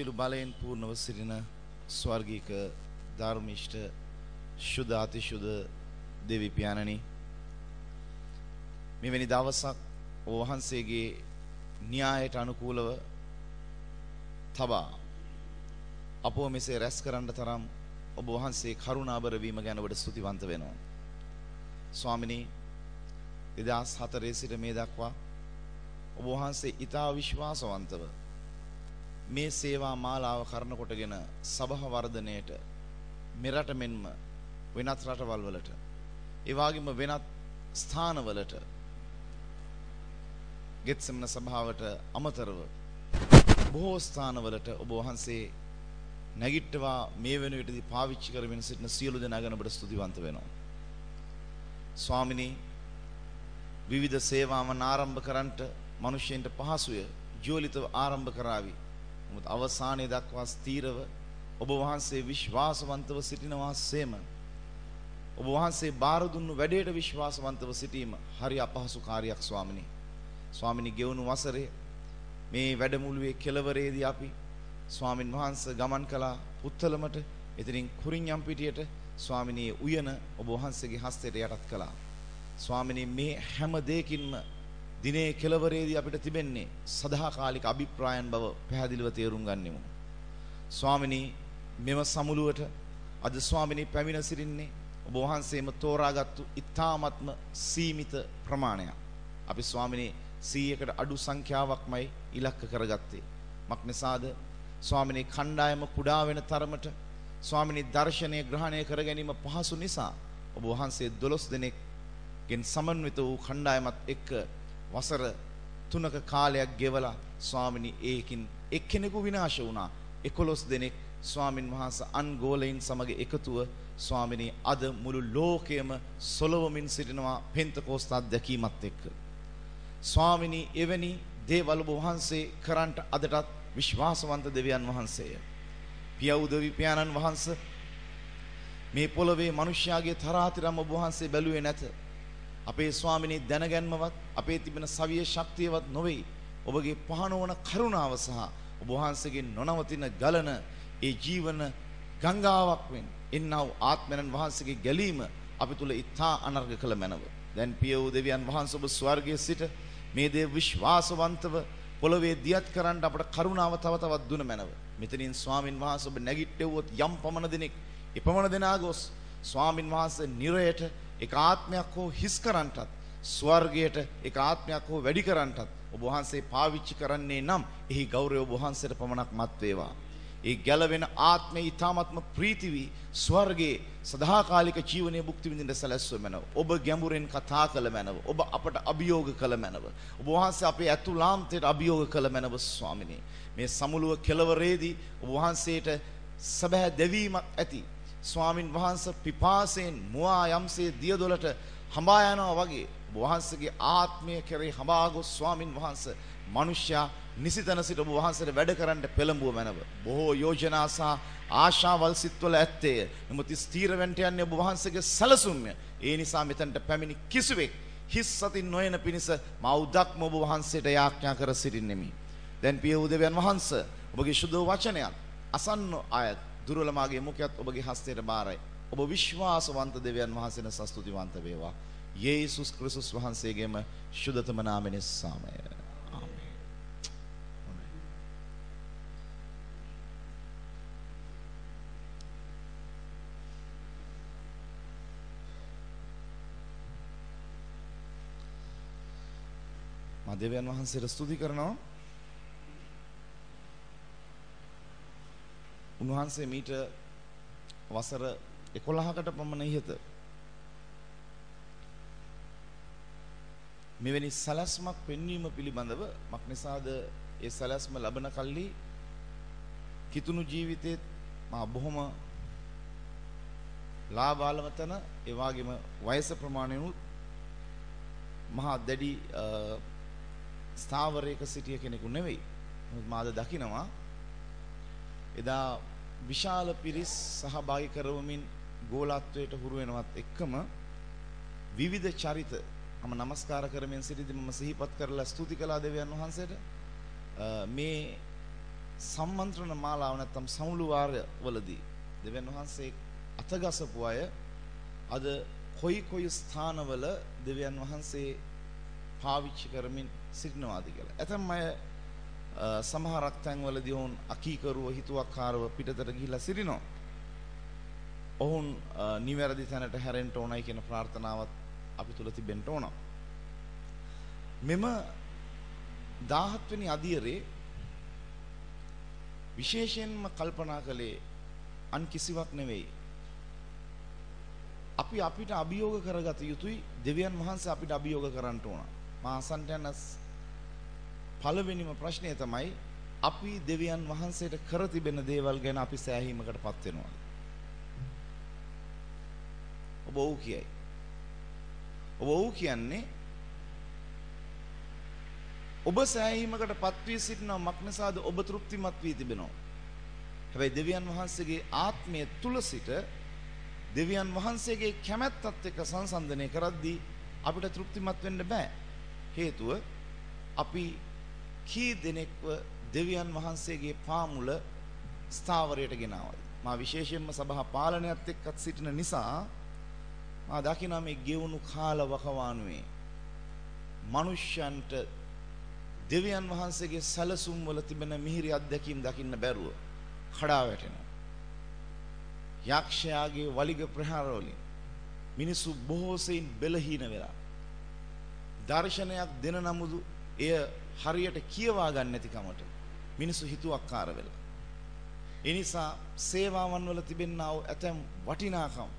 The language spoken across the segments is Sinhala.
සියලු බලයෙන් පූර්ණව සිටින ස්වර්ගීක ධර්මිෂ්ඨ ශුද්ධ අතිශුද්ධ දෙවි පියාණනි, මෙවැනි දවසක් ඔබ වහන්සේගේ න්‍යායට අනුකූලව තබා අපව මෙසේ රැස් කරන්න තරම් ඔබ වහන්සේ කරුණාබර වීම ගැන ඔබට ස්තුතිවන්ත වෙනවා. ස්වාමිනී, 2004 සිට මේ දක්වා ඔබ වහන්සේ ඊතා විශ්වාසවන්තව මේ සේවා මාලාව කරන කොටගෙන සභා වර්ධනයේට මෙරට මෙන්ම වෙනත් රටවල් වලට ඒ වගේම වෙනත් ස්ථානවලට ගෙත්සෙමන සභාවට අමතරව බොහෝ ස්ථානවලට ඔබ වහන්සේ නැගිට්ටවා මේ වෙන විටදී පාවිච්චි කරමින් සිටින සියලු දෙනා ගැන ඔබට ස්තුතිවන්ත වෙනවා. ස්වාමිනී, විවිධ සේවාවන් ආරම්භ කරන්නට මිනිසෙන්ට පහසුය, ජෝලිතව ආරම්භ කරાવી. නමුත් අවසානයේ දක්වා ස්ථීරව ඔබ වහන්සේ විශ්වාසවන්තව සිටිනවාසේම ඔබ වහන්සේ බාර දුන්නු වැඩේට විශ්වාසවන්තව සිටීම හරි අපහසු කාර්යයක් ස්වාමිනී. ස්වාමිනී, ගෙවුණු වසරේ මේ වැඩමුළුවේ කෙළවරේදී අපි ස්වාමින් වහන්සේ ගමන් කළා පුත්තලමට, එතනින් කුරින්යම් පිටියට ස්වාමිනී උයන ඔබ වහන්සේගේ හස්තයට යටත් කළා. ස්වාමිනී, මේ හැම දෙයකින්ම දිනේ කෙළවරේදී අපිට තිබෙන්නේ සදාකාලික අභිප්‍රායන් බව පැහැදිලිව තේරුම් ගන්නෙමු. ස්වාමිනී, මෙම සමුළුවට අද ස්වාමිනී පැමිණ සිටින්නේ ඔබ වහන්සේම තෝරාගත්තු ඉතාමත්ම සීමිත ප්‍රමාණයක්. අපි ස්වාමිනී 100කට අඩු සංඛ්‍යාවක්මයි ඉලක්ක කරගත්තේ. මක් නිසාද ස්වාමිනී, කණ්ඩායම කුඩා වෙන තරමට ස්වාමිනී දර්ශනය ග්‍රහණය කර ගැනීම පහසු නිසා ඔබ වහන්සේ 12 දෙනෙක්ගෙන් සමන්විත වූ කණ්ඩායමත් එක්ක වසර 3ක කාලයක් ගෙවලා ස්වාමිනී ඒකින් එක්කෙනෙකු විනාශ වුණා. 11 දෙනෙක් ස්වාමින් වහන්සේ අන්ගෝලයින් සමග එකතුව ස්වාමිනී අද මුළු ලෝකයම සොලවමින් සිටිනවා පෙන්තකෝස්ත අත්දැකීමත් එක්ක. ස්වාමිනී, එවැනි දේවල් ඔබ වහන්සේ කරන්ට අදටත් විශ්වාසවන්ත දෙවියන් වහන්සේය. පියවුදවි පියාණන් වහන්සේ මේ පොළවේ මිනිස්යාගේ තරාතිරම ඔබ වහන්සේ බැලුවේ නැත. අපේ ස්වාමිනී දැනගැන්මවත් අපේ තිබෙන සවිය ශක්තියවත් නොවේ. ඔබගේ පහනවන කරුණාව සහ ඔබ වහන්සේගේ නොනවතින ගලන ඒ ජීවන ගංගාවක් වෙන් එන්නව ආත්මයන් වහන්සේගේ ගැලීම අපි තුල ඉතා අනර්ග කළ මැනව. දැන් පියවූ දෙවියන් වහන්සේ ඔබ ස්වර්ගයේ සිට මේ දේ විශ්වාසවන්තව පොළවේ දියත් කරන්න අපට කරුණාව තව තවත් දුන මැනව. මෙතනින් ස්වාමින් වහන්සේ ඔබ නැගිට්ටෙව්වොත් යම් පමණ දෙනෙක් එපමණ දෙනා ගොස් ස්වාමින් වහන්සේ නිරයට එක ආත්මයක් හෝ හිස් කරන්නටත් ස්වර්ගයට එක ආත්මයක් හෝ වැඩි කරන්නටත් ඔබ වහන්සේ පාවිච්චි කරන්නේ නම් එහි ගෞරවය ඔබ වහන්සේට පමණක් මත් වේවා. ඒ ගැලවෙන ආත්මය ඊ타ත්ම ප්‍රීති වී ස්වර්ගයේ සදාකාලික ජීවනයේ භුක්ති විඳින්න සැලැස්ව මැනව. ඔබ ගැඹුරෙන් කතා කළ මැනව. ඔබ අපට අභියෝග කළ මැනව. ඔබ වහන්සේ අපේ අතුලාන්තයට අභියෝග කළ මැනව ස්වාමිනේ. මේ සමුළුව කෙළවරේදී ඔබ වහන්සේට සැබෑ දෙවීමක් ඇති. ස්වාමින් වහන්සේ පිපාසයෙන් මුවා යම්සේ දියදොලට හඹා යනවා වගේ ඔබ වහන්සේගේ ආත්මය කෙරෙහි හඹා ගොස් ස්වාමින් වහන්සේ මිනිසයා නිසිතන සිට ඔබ වහන්සේට වැඩ කරන්න පෙළඹුව මැනව. බොහෝ යෝජනා සහ ආශාවල් සිත්වල ඇත්තේ. නමුත් ස්ථීර වෙන්න යන්නේ ඔබ වහන්සේගේ සැලසුම්ය. ඒ නිසා මෙතනට පැමිණි කිසිවෙක් හිස් සතින් නොයන පිණිස මා උදක්ම ඔබ වහන්සේට යාඥා කර සිටින්නෙමි. දැන් පිය උදවියන් වහන්සේ ඔබගේ සුදු වචනයත් අසන්න අය දුර්වලමාගේ මුඛයත් ඔබගේ හස්තයට බාරයි. ඔබ විශ්වාසවන්ත දෙවියන් වහන්සේන සස්තුතිවන්ත වේවා. යේසුස් ක්‍රිස්තුස් වහන්සේගේම ශුද්ධතම නාමයෙන් සාමය. දෙවියන් වහන්සේට ස්තුති කරනවා. උන්වහන්සේ මීට වසර 11කට පමණ ඉහත මෙවැනි සැලැස්මක් පෙන්වීම පිළිබඳව මක් නිසාද ඒ සැලැස්ම ලබන කල්ලි කිතුණු ජීවිතේ මා බොහොම ලාබාලම තන ඒ වගේම වයස ප්‍රමාණයනුත් මහා දැඩි ස්ථාවරයක සිටිය කෙනෙකු නෙවෙයි. මාද දකිනවා එදා විශාල පිරිස් සහභාගී කරවමින් ගෝලත්වයට හුරු වෙනවත් එක්කම විවිධ චරිත මම නමස්කාර කරමින් සිටිද්දී මම සිහිපත් කරලා ස්තුති කළා දෙවියන් වහන්සේට. මේ සම්මන්ත්‍රණ මාලාව නැත්තම් සමුළු වාරය වලදී දෙවියන් වහන්සේ අතගසපු අය අද කොයි ස්ථානවල දෙවියන් වහන්සේ පාවිච්චි කරමින් සිටිනවාද කියලා. ඇතම් අය සමහරක් තැන්වලදී ඔවුන් අකීකරුව හිතුවක්කාරව පිටතට ගිහිල්ලා සිටිනවා. ඔවුන් නිවැරදි තැනට හැරෙන්න ඕනයි කියන ප්‍රාර්ථනාවත් අපි තුල තිබෙන්න ඕන. මෙම 17 වෙනි අදියරේ විශේෂයෙන්ම කල්පනා කළේ අන් කිසිවක් නෙවෙයි. අපි අපිට අභියෝග කරගත යුතුයි දෙවියන් වහන්සේ අපිට අභියෝග කරන්න ඕන. මා අසන්ට යන පළවෙනිම ප්‍රශ්නය තමයි අපි දෙවියන් වහන්සේට කර තිබෙන දේවල් ගැන අපි සෑහීමකටපත් වෙනවා. ඔබ ඔව් කියයි. ඔබ ඔව් කියන්නේ ඔබ සෑහීමකටපත් වී සිටිනවා මක් නිසාද ඔබ තෘප්තිමත් වී තිබෙනවා. හැබැයි දෙවියන් වහන්සේගේ ආත්මය තුල සිට දෙවියන් වහන්සේගේ කැමැත්තත් එක්ක සංසන්දනය කරද්දී අපිට තෘප්තිමත් වෙන්න බෑ. හේතුව අපි කී දෙනෙක්ව දෙවියන් වහන්සේගේ පාමුල ස්ථාවරයට ගෙනාවද? මා විශේෂයෙන්ම සභා පාලනයත් එක්කත් සිටින නිසා මා දකිනා මේ ගෙවුණු කාල වකවානුවේ මනුෂ්‍යයන්ට දෙවියන් වහන්සේගේ සැලසුම් වල තිබෙන මිහිරි අත්දැකීම් දකින්න බැරුව කඩා වැටෙනවා. යක්ෂයාගේ වලිග ප්‍රහාර වලින් මිනිසු බොහෝ සෙයින් බෙලහීන වෙලා දර්ශනයක් දෙන නමුදු එය හරියට කියවා ගන්න නැති කමට මිනිසු හිතුවක්කාර වෙලා. ඒ නිසා සේවාවන් වල තිබෙනා වූ ඇතැම් වටිනාකම්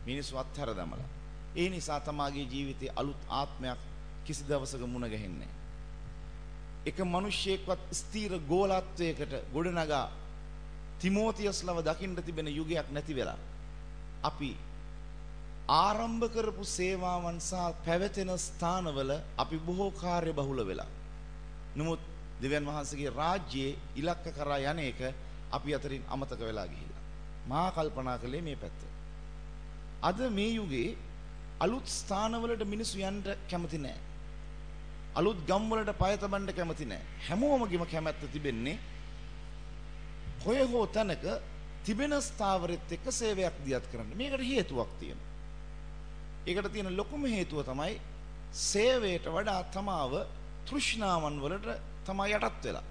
මිනිසු අත්හැර දමලා. ඒ නිසා තමාගේ ජීවිතයේ අලුත් ආත්මයක් කිසි දවසක මුණ ගැහෙන්නේ නැහැ. එක මිනිහෙක්වත් ස්ථීර ගෝලත්වයකට ගොඩනගා තිමෝතියස්ලව දකින්න තිබෙන යුගයක් නැති වෙලා අපි ආරම්භ කරපු සේවාවන් සහ පැවැතෙන ස්ථානවල අපි බොහෝ කාර්ය බහුල වෙලා. නමුත් දෙවියන් වහන්සේගේ රාජ්‍යයේ ඉලක්ක කරා යන එක අපි අතරින් අමතක වෙලා ගිහිල්ලා. මා කල්පනා කළේ මේ පැත්ත. අද මේ යුගයේ අලුත් ස්ථානවලට මිනිස්සු යන්න කැමති නැහැ. අලුත් ගම් වලට පය තබන්න කැමති නැහැ. හැමෝමගේම කැමැත්ත තිබෙන්නේ කොහේ හෝ තැනක තිබෙන ස්ථාවරෙත් එක්ක සේවයක් දියත් කරන්න. මේකට හේතුවක් තියෙනවා. ඒකට තියෙන ලොකුම හේතුව තමයි සේවයට වඩා තමාව තෘෂ්ණාවන් වලට තමයි යටත් වෙලා.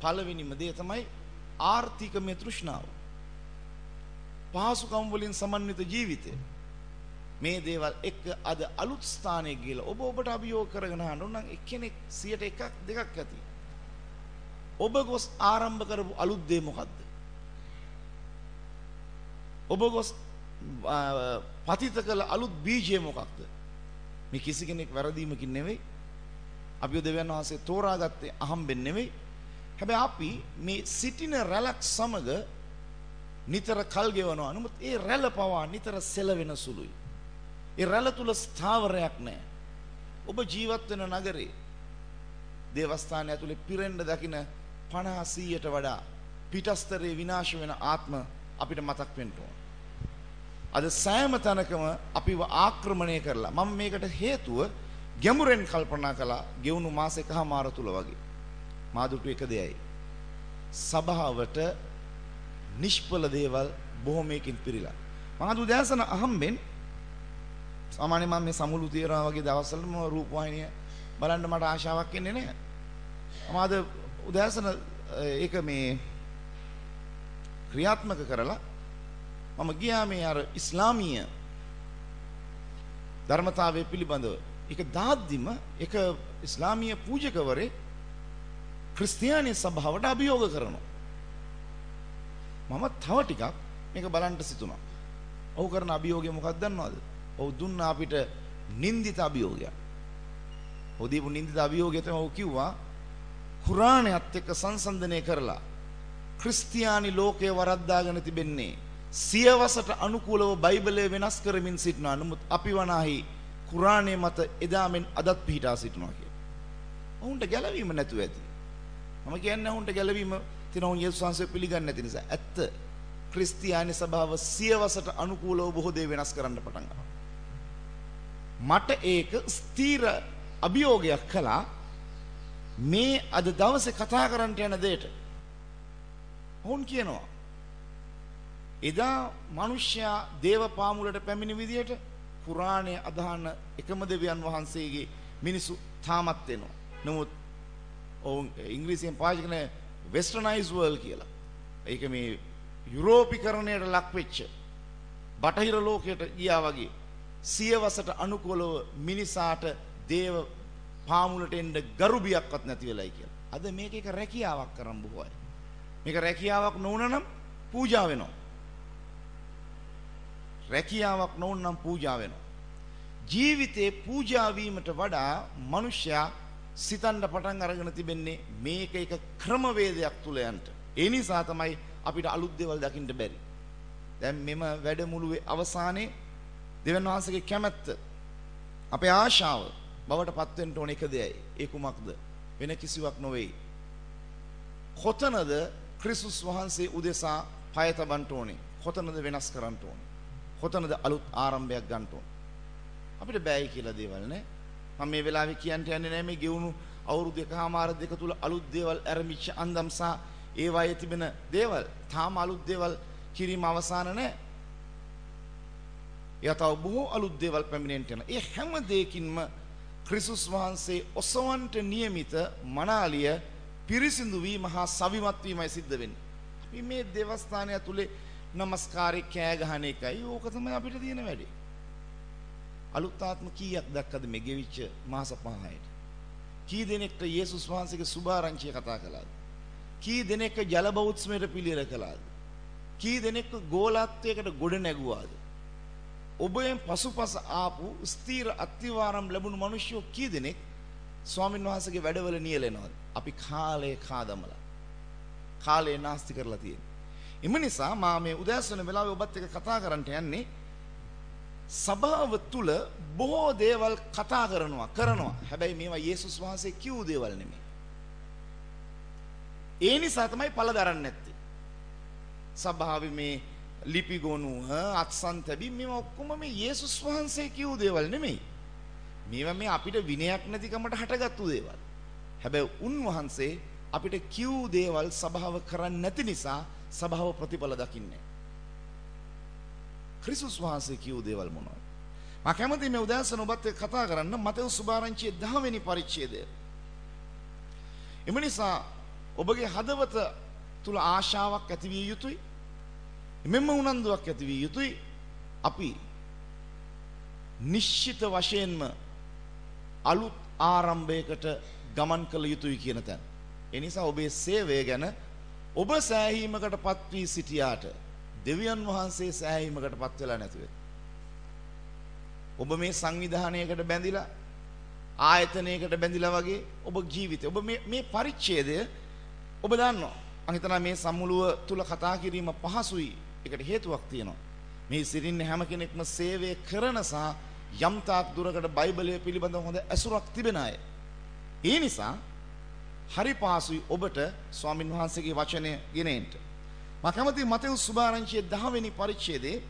පළවෙනිම දේ තමයි ආර්ථිකමය තෘෂ්ණාව. පහසුකම් වලින් සමන්විත ජීවිතය. මේ දේවල් එක්ක අද අලුත් ස්ථානයේ ගිහලා ඔබට අභියෝග කරගෙන යනවා නම් එක්කෙනෙක් 100ට 1ක් 2ක් ඇති. ඔබ ගොස් ආරම්භ කරපු අලුත් දේ මොකද්ද? ඔබ ගොස් පතිත කළ අලුත් බීජය මොකක්ද? මේ කිසි කෙනෙක් වැරදීමකින් නෙවෙයි. අපි දෙවියන් වහන්සේ තෝරාගත්තේ අහම්බෙන් නෙවෙයි. හැබැයි අපි මේ සිටින රැලක් සමග නිතර කල් ගෙවනවා. නමුත් ඒ රැළ පවා නිතර සෙලවෙන සුළුයි. ඒ රැළ තුල ස්ථාවරයක් නැහැ. ඔබ ජීවත් වෙන නගරේ දේවස්ථානය ඇතුලේ පිරෙන්න දකින 50-100ට වඩා පිටස්තරේ විනාශ වෙන ආත්ම අපිට මතක් වෙන්න ඕන. අද සෑම තැනකම අපිව ආක්‍රමණය කරලා මම මේකට හේතුව ගැඹුරෙන් කල්පනා කළා ගෙවුණු මාස එකමාර තුල වගේ. මා දුටු එක දෙයයි. සභාවට නිෂ්පල දේවල් බොහොමයකින් පිරීලා. මම අද උදෑසන අහම්බෙන් සාමාන්‍යයෙන් මම මේ සමුළු තියනවා වගේ දවස්වල මම රූපවාහිනිය බලන්න මට ආශාවක් එන්නේ නැහැ. මම අද උදෑසන ඒක මේ ක්‍රියාත්මක කරලා මම ගියා මේ අර ඉස්ලාමීය ධර්මතාවයේ පිළිබඳව ඒක දාද්දිම එක ඉස්ලාමීය පූජකවරේ ක්‍රිස්තියානි සභාවට අභියෝග කරනවා. මම තව ටිකක් මේක බලන්න සිතුණා. ඔහු කරන අභියෝගය මොකක්ද දන්නවද? ඔහු දුන්න අපිට නින්දිත අභියෝගයක්. ඔහු දීපු නින්දිත අභියෝගය තමයි ඔහු කිව්වා කුරාණයත් එක්ක සංසන්දනය කරලා ක්‍රිස්තියානි ලෝකය වරද්දාගෙන තිබෙන්නේ සියවසට අනුකූලව බයිබලය වෙනස් කරමින් සිටිනවා. නමුත් අපි වනාහි කුරාණය මත එදාමෙන් අදත් පිහිටා සිටිනවා කියලා. ඔවුන්ට ගැලවීම නැතුව ඇති. මම කියන්නේ ඔවුන්ට ගැලවීම තියෙන ඔවුන් යේසුස් වහන්සේ පිළිගන්නේ නැති නිසා. ඇත්ත ක්‍රිස්තියානි සභාව සියවසට අනුකූලව බොහෝ දේ වෙනස් කරන්න පටන් ගන්නවා. මට ඒක ස්ථීර අභියෝගයක් කළා මේ අද දවසේ කතා කරන්න යන දෙයට ඔවුන් කියනවා එදා මිනිසයා දේව පාමුලට පැමිණි විදියට පුරාණයේ අදහන එකම දෙවියන් වහන්සේගේ මිනිසු තාමත් වෙනවා. නමුත් ඔවුන් ඉංග්‍රීසියෙන් පාවිච්චි කරන වෙස්ටර්නයිස් වර්ල්ඩ් කියලා. ඒක මේ යුරෝපීකරණයට ලක් වෙච්ච බටහිර ලෝකයට ගියා වගේ සියවසට අනුකූලව මිනිසාට දේව පාමුලට එන්න ගරුබියක්වත් නැති වෙලයි කියලා. අද මේක එක රැකියාවක් කරන් බොහෝ අය. මේක රැකියාවක් නොවුනනම් පූජා වෙනවා. රැකියාවක් නොවුනම් පූජා වෙනවා. ජීවිතේ පූජා වීමට වඩා මිනිසයා සිතන්න පටන් අරගෙන තිබෙන්නේ මේක එක ක්‍රමවේදයක් තුල යන්න. ඒ නිසා තමයි අපිට අලුත් දේවල් දකින්න බැරි. දැන් මෙම වැඩමුළුවේ අවසානයේ දෙවියන් වහන්සේගේ කැමැත්ත අපේ ආශාව බවට පත් වෙන්න ඕන එක දෙයයි. ඒ කුමක්ද? වෙන කිසිවක් නොවේ. කොතනද ක්‍රිස්තුස් වහන්සේ උදෙසා පය තබන්න ඕනේ? කොතනද වෙනස් කරන්න ඕනේ? කොතනද අලුත් ආරම්භයක් ගන්න ඕනේ? අපිට බෑයි කියලා දේවල් නේ. මම මේ වෙලාවේ කියන්න යන්නේ නැහැ මේ ගෙවුණු අවුරුදු එකමාර දෙක තුල අලුත් දේවල් ආරම්භිච්ච අන්දම් සහ ඒ වගේ තිබෙන දේවල්. තාම අලුත් දේවල් කිරීම අවසන් නැහැ. යතව බොහෝ අලුත් දේවල් පැමිණෙන්න යන. ඒ හැම දෙයකින්ම ක්‍රිස්තුස් වහන්සේ ඔසවන්ට නියමිත මනාලිය පිරිසිදු වීම හා සවිමත් වීමයි සිද්ධ වෙන්නේ. අපි මේ දේවස්ථානය තුලේ නමස්කාරේ කෑ ගහන එකයි ඕක තමයි අපිට තියෙන වැඩේ. අලුත් ආත්ම කීයක් දැක්කද මේ ගෙවිච්ච මාස 5ට? කී දෙනෙක්ට යේසුස් වහන්සේගේ සුභාරංචිය කතා කළාද? කී දෙනෙක් ජල බෞත්සමයට පිළියෙල කළාද? කී දෙනෙක් ගෝලත්වයකට ගොඩ නැගුවාද? ඔබෙන් පසුපස ආපු ස්ථීර අත්විවරම් ලැබුණු මිනිස්සු කී දෙනෙක් ස්වාමීන් වහන්සේගේ වැඩවල නියැලෙනවද? අපි කාලේ කාදමලා කාලේ නාස්ති කරලා තියෙනවා. එම නිසා මා මේ උදෑසන වෙලාවේ ඔබත් එක්ක කතා කරන්න යන්නේ සභාව තුල බොහෝ දේවල් කතා කරනවා. හැබැයි මේවා යේසුස් වහන්සේ කිව් දේවල් නෙමෙයි. ඒ නිසා තමයි පළ දරන්නේ නැත්තේ. සභාවේ මේ ලිපි ගොනුව අත්සන්තබි මේවා ඔක්කොම මේ යේසුස් වහන්සේ කිව් දේවල් නෙමෙයි. මේවා මේ අපිට විනයක් නැතිකමට හටගත්තු දේවල්. හැබැයි උන්වහන්සේ අපිට කිව් දේවල් සභාව කරන්නේ නැති නිසා සභාව ප්‍රතිඵල දකින්නේ. ක්‍රිස්තුස් වහන්සේ කිව් දේවල් මොනවද? මම කැමතියි මේ උදෑසන ඔබත් එක්ක කතා කරන්න මතෙවුස් සුභාරංචියේ 10 වෙනි පරිච්ඡේදය. එම නිසා ඔබගේ හදවත තුල ආශාවක් ඇති විය යුතුයි. මෙන්න උනන්දුවක් ඇති විය යුතුයි. අපි නිශ්චිත වශයෙන්ම අලුත් ආරම්භයකට ගමන් කළ යුතුයි කියන තැන. ඒ නිසා ඔබේ සේවය ගැන ඔබ සෑහීමකටපත් වී සිටියාට දෙවියන් වහන්සේ සෑහීමකටපත් වෙලා නැතුව. ඔබ මේ සංවිධානයකට බැඳිලා ආයතනයකට බැඳිලා වගේ ඔබ ජීවිතේ ඔබ මේ පරිච්ඡේදය ඔබ දන්නවා. මම හිතනවා මේ සම්මුළුව තුල කතා කිරීම පහසුයි. ඒකට හේතුවක් තියෙනවා. මේ සිටින්න හැම කෙනෙක්ම සේවය කරන සහ යම් තාක් දුරකට බයිබලය පිළිබඳව හොඳ ඇසුරක් තිබෙන අය. ඒ නිසා හරි පහසුයි ඔබට ස්වාමින් වහන්සේගේ වචනය ගෙනෙන්න. මම කැමතියි මතෙවුස් සුභාරංචියේ 10 වෙනි පරිච්ඡේදයේ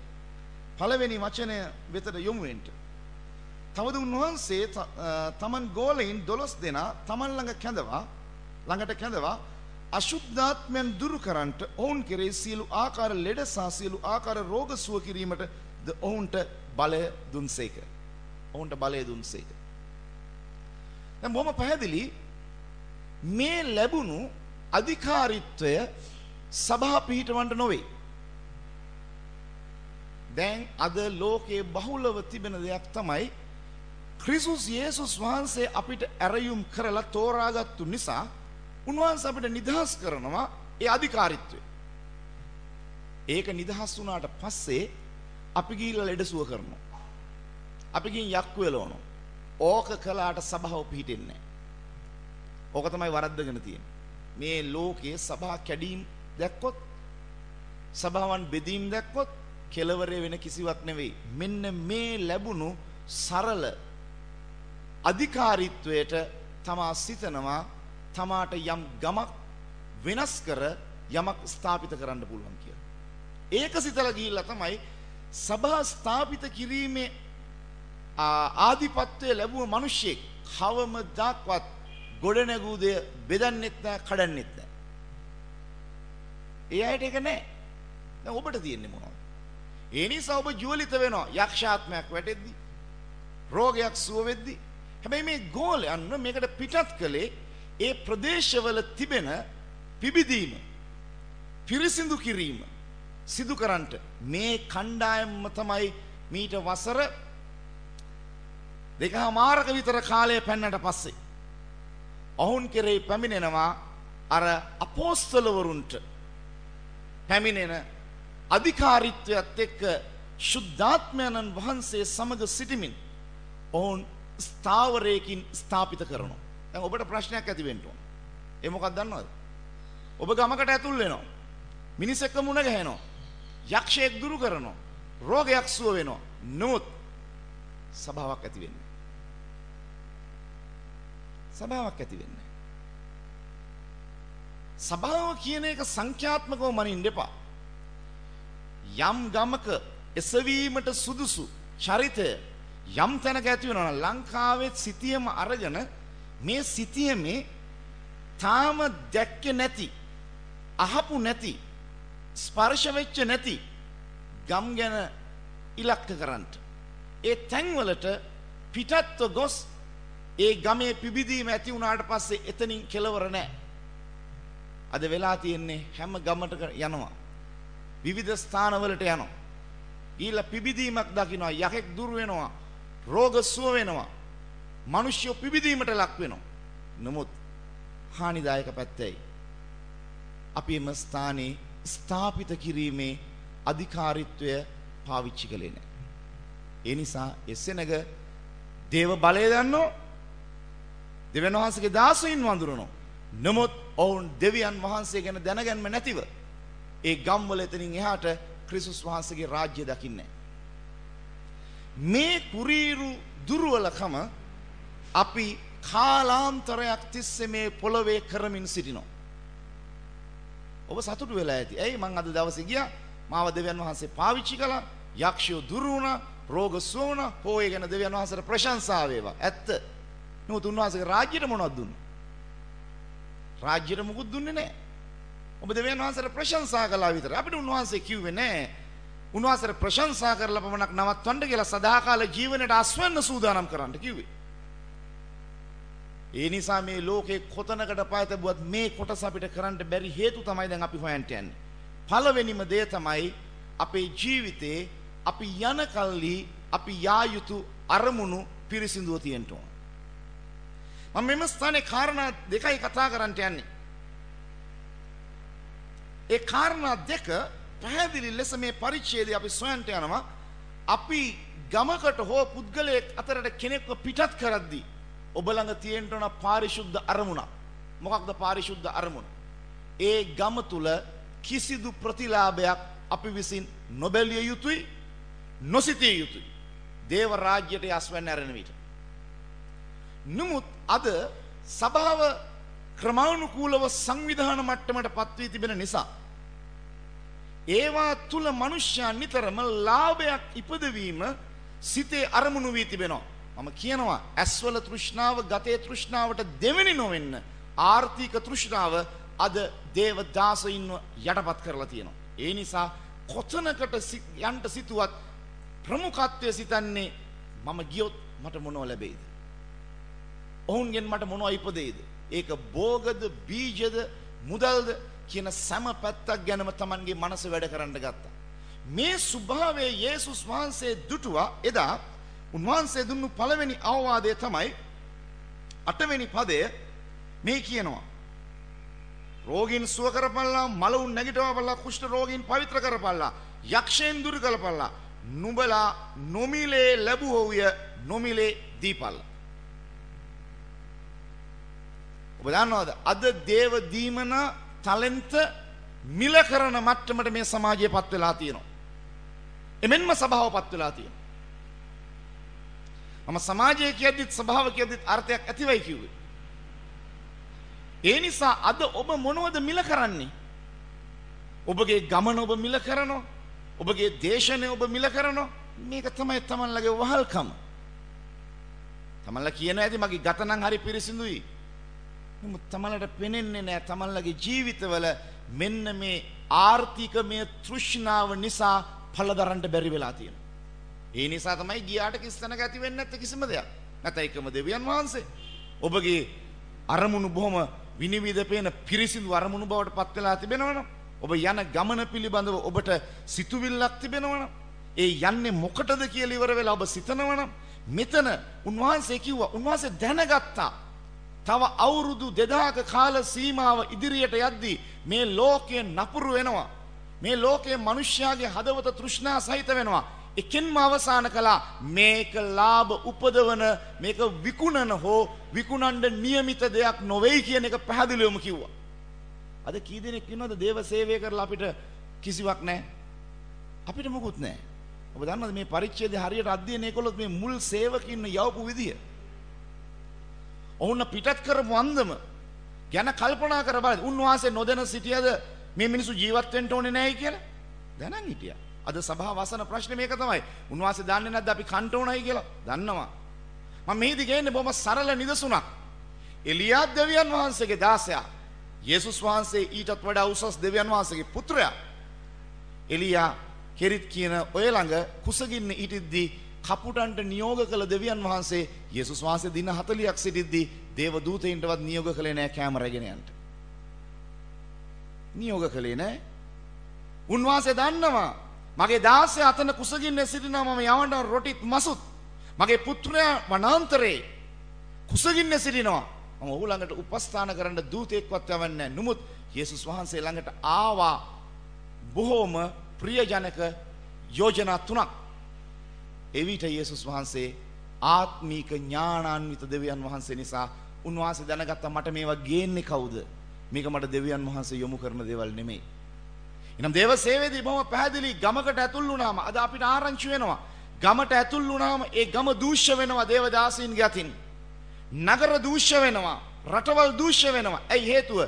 පළවෙනි වචනය වෙතට යොමු වෙන්න. තවද උන්වහන්සේ තමන් ගෝලයින් 12 දෙනා තමන් ළඟට කැඳවා අශුද්ධාත්මයන් දුරු කරන්නට ඔවුන් කෙරෙහි සියලු ආකාර ලෙඩ සහ සියලු ආකාර රෝග සුව කිරීමට ඔවුන්ට බලය දුන්සේක. දැන් බොහොම පැහැදිලි මේ ලැබුණු අධිකාරීත්වය සභා පිහිටවන්න නොවේ. දැන් අද ලෝකයේ බහුලව තිබෙන දෙයක් තමයි ක්‍රිස්තුස් යේසුස් වහන්සේ අපිට ඇරයුම් කරලා තෝරාගත්තු නිසා උන්වහන්සේ අපිට නිදහස් කරනවා ඒ අධිකාරීත්වය. ඒක නිදහස් වුණාට පස්සේ අපි ගිහිල්ලා ලෙඩසුව කරනවා. අපි ගිහින් යක්කු වෙලවනවා. ඕක කළාට සභාව පිහිටෙන්නේ නැහැ. ඕක තමයි වරද්දගෙන තියෙන්නේ. මේ ලෝකයේ සභා කැඩීම් දැක්කොත් සභාවන් බෙදීම් දැක්කොත් කෙලවරේ වෙන කිසිවක් නෙවෙයි. මෙන්න මේ ලැබුණු සරල අධිකාරීත්වයට තමා සිතනවා තමාට යම් ගමක් වෙනස් කර යමක් ස්ථාපිත කරන්න පුළුවන් කියලා. ඒක සිතලා ගිහිල්ලා තමයි සභා ස්ථාපිත කිරීමේ ආධිපත්‍යය ලැබුව මිනිස්සෙක් කවමදාක්වත් ගොඩ නැගූ දෙය බෙදන්නෙත් නැහැ, කඩන්නෙත් නැහැ. ඒ අයට ඒක නැහැ. දැන් ඔබට තියෙන්නේ මොනවද? ඒ නිසා ඔබ ජීවිත වෙනවා යක්ෂාත්මයක් වැටෙද්දී, රෝගයක් සුව වෙද්දී. හැබැයි මේ ගෝලයන් මේකට පිටත් කළේ ඒ ප්‍රදේශවල තිබෙන පිබිදීම, පිරිසිදු කිරීම සිදු කරන්නට. මේ කණ්ඩායම තමයි මීට වසර 2මාරක විතර කාලය පැන්නට පස්සේ ඔවුන් කෙරෙහි පැමිණෙනවා අර අපෝස්තලවරුන්ට පැමිණෙන අධිකාරීත්වයත් එක්ක ශුද්ධාත්මයන්න් වහන්සේ සමග සිටමින් ඔවුන් ස්ථාවරයකින් ස්ථාපිත කරනවා. දැන් ඔබට ප්‍රශ්නයක් ඇති වෙන්න ඕන. ඒ මොකක්ද දන්නවද? ඔබ ගමකට ඇතුල් වෙනවා. මිනිසෙක්ව මුණ ගැහෙනවා. යක්ෂයෙක් දුරු කරනවා. රෝගයක් සුව වෙනවා. නමුත් සභාවක් ඇති වෙන්නේ. සභාවක් ඇති වෙන්නේ. සභාව කියන එක සංඛ්‍යාත්මකව මනින්න එපා. යම් ගමක එසවීමට සුදුසු චරිතය යම් තැනක ඇති වෙනවා නම් ලංකාවේ සිටියම අරගෙන මේ සිටියමේ තාම දැක්කේ නැති, අහපු නැති, ස්පර්ශ වෙච්ච නැති ගම් ගැන ඉලක්ක කරන්න. ඒ තැන්වලට පිටත්ව ගොස් ඒ ගමේ පිබිදීම ඇති වුණාට පස්සේ එතනින් කෙලවර නැහැ. අද වෙලා තියෙන්නේ හැම ගමකට යනවා. විවිධ ස්ථානවලට යනවා. ඊළඟ පිබිදීමක් දකින්නවා, යකෙක් දුර වෙනවා, රෝග සුව වෙනවා, මිනිස්සු පිබිදීමට ලක් වෙනවා. නමුත් හානිදායක පැත්තයි අපි එම ස්ථානේ ස්ථාපිත කිරීමේ අධිකාරීත්වය පාවිච්චි කළේ නැහැ. ඒ නිසා එසෙනග දේව බලය දන්නෝ, දෙවියන් වහන්සේගේ දාසයින් වඳුරනෝ. නමුත් ඔවුන් දෙවියන් වහන්සේ ගැන දැනගන්න නැතිව ඒ ගම්වල එතනින් එහාට ක්‍රිස්තුස් වහන්සේගේ රාජ්‍ය දකින්නේ. මේ කුරීරු දුර්වලකම අපි කාලාන්තරයක් තිස්සේ මේ පොළවේ කරමින් සිටිනවා. ඔබ සතුටු වෙලා ඇති. ඇයි මං අද දවසේ ගියා, මාව දෙවියන් වහන්සේ පාවිච්චි කළා, යක්ෂයෝ දුරු වුණා, රෝග සුව වුණා, පොයේ ගැන දෙවියන් වහන්සේට ප්‍රශංසා වේවා. ඇත්ත. නමුත් උන්වහන්සේගේ රාජ්‍යයට මොනවද දුන්නේ? රාජ්‍යයට මුකුත් දුන්නේ නැහැ. ඔබ දෙවියන් වහන්සේට ප්‍රශංසා කළා විතරයි. අපිට උන්වහන්සේ කිව්වේ නැහැ උන්වහන්සේට ප්‍රශංසා කරලා පමණක් නවත්වන්න කියලා සදාකාල ජීවනයට අස්වැන්න සූදානම් කරන්න කිව්වේ. ඒ නිසා මේ ලෝකේ කොතනකට පය තබුවත් මේ කොටස අපිට කරන්න බැරි හේතු තමයි දැන් අපි හොයන්ට යන්නේ. පළවෙනිම දේ තමයි අපේ ජීවිතේ අපි යන කල්හි අපි යා යුතු අරමුණු පිරිසිදුව තියෙන්න ඕන. මම මෙම ස්ථානේ කාරණා දෙකයි කතා කරන්නට යන්නේ. ඒ කාරණා දෙක පැහැදිලි ලෙස මේ පරිච්ඡේදය අපි සොයන්ට යනවා. අපි ගමකට හෝ පුද්ගලයෙක් අතරට කෙනෙක්ව පිටත් කරද්දී ඔබ ළඟ තියෙන්න ඕන පාරිශුද්ධ අරමුණ. මොකක්ද පාරිශුද්ධ අරමුණ? ඒ ගම තුල කිසිදු ප්‍රතිලාභයක් අපි විසින් නොබැලිය යුතුයි, නොසිතිය යුතුයි. දේව රාජ්‍යයට යස්වැන්න ඇරෙන විට. නමුත් අද සභාව ක්‍රමානුකූලව සංවිධාන මට්ටමට පත්වී තිබෙන නිසා ඒවා තුල මිනිස්යා නිතරම ලාභයක් ඉපදවීම සිතේ අරමුණු වී තිබෙනවා. මම කියනවා ඇස්වල තෘෂ්ණාව ගතේ තෘෂ්ණාවට දෙවෙනි නොවෙන්න ආර්ථික තෘෂ්ණාව අද දේව දාසයින්ව යටපත් කරලා තියෙනවා. ඒ නිසා කොතනකට යන්න සිටුවත් ප්‍රමුඛත්වයේ සිටන්නේ මම ගියොත් මට මොනව ලැබෙයිද? ඔවුන්ගෙන් මට මොනව ඉපදෙයිද? ඒක භෝගද, බීජද, මුදල්ද කියන සම පැත්තක් ගැනම Tamanගේ මනස වැඩ කරන්න ගත්තා. මේ ස්වභාවයේ යේසුස් වහන්සේ දුටුවා. එදා උන්වහන්සේ දුන්නු පළවෙනි අවවාදය තමයි 8 වෙනි පදය. මේ කියනවා රෝගීන් සුව කරපල්ලා, මලවුන් නැගිටවපල්ලා, කුෂ්ඨ රෝගීන් පවිත්‍ර කරපල්ලා, යක්ෂයන් දුරු කරපල්ලා, නුඹලා නොමිලේ ලැබුවෝය නොමිලේ දීපල්ලා. ඔබ දන්නවද අද දේව දීමන ටැලන්ට් මිල කරන මට්ටමට මේ සමාජය පත් වෙලා තියෙනවා. එමෙන්ම සභාව පත් වෙලා තියෙනවා. මම සමාජය කියද්දිත් සභාව කියද්දිත් අර්ථයක් ඇතිවයි කිව්වේ. ඒ නිසා අද ඔබ මොනවද මිල කරන්නේ? ඔබගේ ගමන ඔබ මිල කරනවා. ඔබගේ දේශනය ඔබ මිල කරනවා. මේක තමයි තමන්ලගේ වහල්කම. තමන්ලා කියන ඇති මගේ ගත නම් හරි පිරිසිදුයි. නමුත් තමන්ලට පෙනෙන්නේ නැහැ තමන්ලගේ ජීවිතවල මෙන්න මේ ආර්ථිකමය තෘෂ්ණාව නිසා ඵල දරන්න බැරි වෙලා තියෙනවා. ඒ නිසා තමයි ගියාට කිස්සනක ඇති වෙන්නේ නැත්තේ කිසිම දෙයක්. නැත්නම් එකම දෙවියන් වහන්සේ ඔබගේ අරමුණු බොහොම විනිවිද පේන පිරිසිදු අරමුණු බවට පත් වෙලා තිබෙනවනම්, ඔබ යන ගමන පිළිබඳව ඔබට සිතුවිල්ලක් තිබෙනවනම්, ඒ යන්නේ මොකටද කියලා ඉවර වෙලා ඔබ සිතනවනම්, මෙතන උන්වහන්සේ කිව්වා, උන්වහන්සේ දැනගත්තා තව අවුරුදු 2000ක කාල සීමාව ඉදිරියට යද්දී මේ ලෝකය නපුරු වෙනවා. මේ ලෝකයේ මිනිස්යාගේ හදවත තෘෂ්ණා සහිත වෙනවා. එකෙන්ම අවසාන කළා මේක ලාභ උපදවන, මේක විකුණන හෝ විකුණන්න නියමිත දෙයක් නොවේයි කියන එක පැහැදිලිවම කිව්වා. අද කී දෙනෙක් ඉන්නවද දේව සේවය කරලා අපිට කිසිවක් නැහැ? අපිට මොකුත් නැහැ. ඔබ දන්නවද මේ පරිච්ඡේදය හරියට අධ්‍යයනය කළොත් මේ මුල් සේවකින්න යවපු විදිය, ඔවුන් පිටත් කරපු අන්දම ගැන කල්පනා කර බලන්න. උන්වහන්සේ නොදැන සිටියද මේ මිනිස්සු ජීවත් වෙන්න ඕනේ නැහැයි කියලා? දැනන් හිටියා. අද සභාව වසන ප්‍රශ්නේ මේක තමයි. උන්වහන්සේ දන්නේ නැද්ද අපි කන්ට ඕනයි කියලා? දන්නවා. මම මෙහිදී කියන්නේ බොහොම සරල නිදසුණක්. එලියා දෙවියන් වහන්සේගේ දාසයා, යේසුස් වහන්සේ ඊටත් වඩා උසස් දෙවියන් වහන්සේගේ පුත්‍රයා. එලියා කෙරිත් කියන ඔය ළඟ කුසගින්න ඊටිද්දී කපුටන්ට නියෝග කළ දෙවියන් වහන්සේ යේසුස් වහන්සේ දින 40ක් සිටිද්දී දේව දූතයින්ටවත් නියෝග කළේ නැහැ කැම රැගෙන යන්න. නියෝග කළේ නැහැ. උන්වහන්සේ දන්නවා මගේ දාසයා අතන කුසගින්නේ සිටිනවා, මම යවන්න රොටිත් මසුත්. මගේ පුත්‍රයා වනාන්තරේ කුසගින්නේ සිටිනවා, මම ඔහු ළඟට උපස්ථාන කරන්න දූතෙක්වත් යවන්නේ නැහැ. නමුත් යේසුස් වහන්සේ ළඟට ආවා බොහෝම ප්‍රියජනක යෝජනා තුනක්. එවිට යේසුස් වහන්සේ ආත්මීක ඥානාන්විත දෙවියන් වහන්සේ නිසා උන්වහන්සේ දැනගත්තා මට මේවා ගේන්නේ කවුද? මේක මට දෙවියන් වහන්සේ යොමු කරන දේවල් නෙමෙයි. එනම් දේව සේවයේදී බොහොම පැහැදිලි ගමකට ඇතුල් වුණාම අද අපිට ආරංචි වෙනවා. ගමට ඇතුල් වුණාම ඒ ගම දූෂ්‍ය වෙනවා දේවදාසීන්ගේ අතින්. නගර දූෂ්‍ය වෙනවා. රටවල් දූෂ්‍ය වෙනවා. ඇයි හේතුව?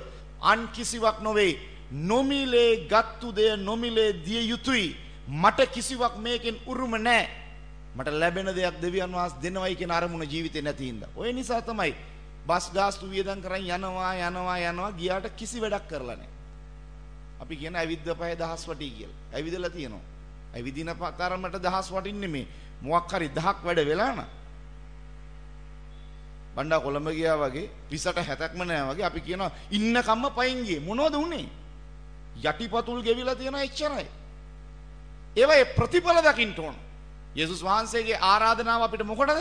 අන් කිසිවක් නොවේ. නොමිලේ ගත්තු දෙය නොමිලේ දිය යුතුයි. මට කිසිවක් මේකෙන් උරුම නැහැ. මට ලැබෙන දෙයක් දෙවියන් වහන්සේ දෙනවයි කියන අරමුණ ජීවිතේ නැති හින්දා. ඔය නිසා තමයි බස් ගාස්තු වියදම් කරන් යනවා ගියාට කිසි වැඩක් කරලා නැහැ. අපි කියන ඇවිද්ද පහේ දහස් වටි කියලා. ඇවිදලා තියෙනවා. ඇවිදින තරමට දහස් වටින්නේ මේ මොකක් හරි 1000ක් වැඩ වෙලා නා. බණ්ඩා කොළඹ ගියා වගේ 20ට 70ක්ම නෑ වගේ අපි කියනවා ඉන්නකම්ම පයින් ගියේ. මොනවද උනේ? යටිපතුල් ගෙවිලා තියෙනවා එච්චරයි. ඒවයේ ප්‍රතිඵල දකින්න ඕන. යේසුස් වහන්සේගේ ආරාධනාව අපිට මොකටද?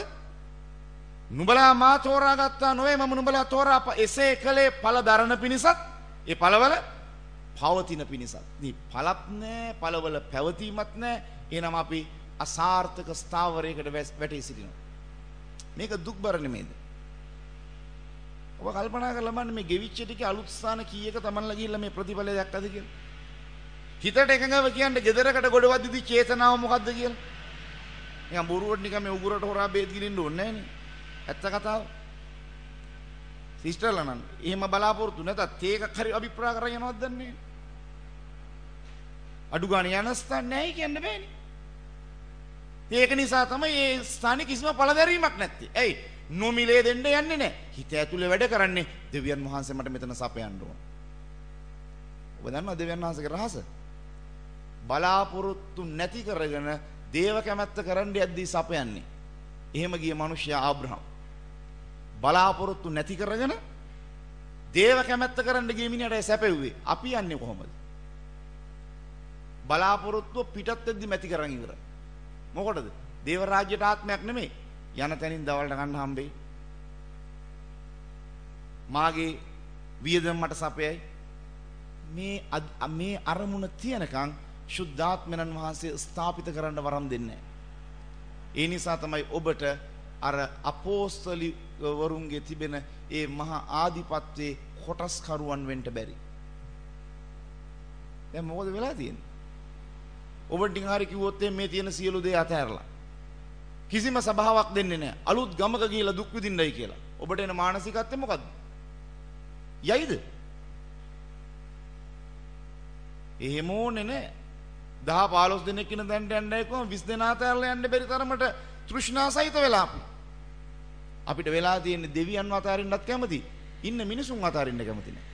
නුඹලා මා තෝරාගත්තා නොවේ, මම නුඹලා තෝරා එසේ කළේ ඵල දරන පිණිසත්, ඒ ඵලවල පවතින පිණිසත්. මේ ඵලත් නැහැ, ඵලවල පැවතීමත් නැහැ. එහෙනම් අපි අසාර්ථක ස්ථාවරයකට වැටී සිටිනවා. මේක දුක්බර නෙමෙයිද? ඔබ කල්පනා කරලා බලන්න මේ ගෙවිච්ච ටිකේ අලුත් ස්ථාන කීයක තමන්ලා ගිහිල්ලා මේ ප්‍රතිඵලය දැක්කද කියලා. හිතට එකඟව කියන්නේ ගෙදරකට ගොඩවද්දිදී චේතනාව මොකද්ද කියලා. නිකන් බොරුවට නිකන් මේ උගුරට හොරා බේත් ගිලින්න ඕනේ නැහැ නේ. ඇත්ත කතාව. සිස්ටර්ලා නම් එහෙම බලාපොරොත්තු නැතත් ඒකක් හරි අභිප්‍රාය කරගෙන යනවද දන්නේ නැහැ. අඩු ගානේ යන ස්ථාන නැහැ කියන්න බෑනේ. ඒක නිසා තමයි මේ ස්ථානේ කිසිම පළදැරීමක් නැත්තේ. ඇයි? නොමිලේ දෙන්න යන්නේ නැහැ. හිත ඇතුලේ වැඩ කරන්නේ දෙවියන් වහන්සේ මට මෙතන සපයන්න ඕන. ඔබ දන්නවද දෙවියන් වහන්සේගේ රහස? බලාපොරොත්තු නැති කරගෙන දේව කැමැත්ත කරන්න යද්දී සපයන්නේ. එහෙම ගිය මිනිසයා ආබ්‍රහම්. බලාපොරොත්තු නැති කරගෙන දේව කැමැත්ත කරන්න ගිය මිනිහට සැපෙව්වේ. අපි යන්නේ කොහොමද? බලාපොරොත්තුව පිටත් වෙද්දි මැති කරන් ඉවරයි. මොකටද? දේව රාජ්‍යයට ආත්මයක් නෙමෙයි. යන තැනින් දවල්ට ගන්න හම්බෙයි. මාගේ වියදම මට සපයයි. මේ අරමුණ තියනකන් ශුද්ධාත්මයන් වහන්සේ ස්ථාපිත කරන්න වරම් දෙන්නේ නැහැ. ඒ නිසා තමයි ඔබට අර අපෝස්තලි වරුන්ගේ තිබෙන ඒ මහා ආධිපත්‍යයේ කොටස්කරුවන් වෙන්න බැරි. දැන් මොකද වෙලා තියෙන්නේ? ඔබට ටික හරි කිව්වොත් මේ තියෙන සියලු දේ අතහැරලා කිසිම සභාවක් දෙන්නේ නැහැ. අලුත් ගමක ගිහිලා දුක් විඳින්නයි කියලා. ඔබට එන මානසිකත්වය මොකද්ද? යයිද? එහෙම ඕනේ නැහැ. 10-15 දෙනෙක් ඉන්න දැන් යන්නයි කොහොම 20 දෙනා අතහැරලා යන්න බැරි තරමට තෘෂ්ණා සහිත වෙලා අපිට වෙලා තියෙන්නේ දෙවියන්ව අතහරින්නත් කැමති. ඉන්න මිනිසුන් අතහරින්න කැමති නැහැ.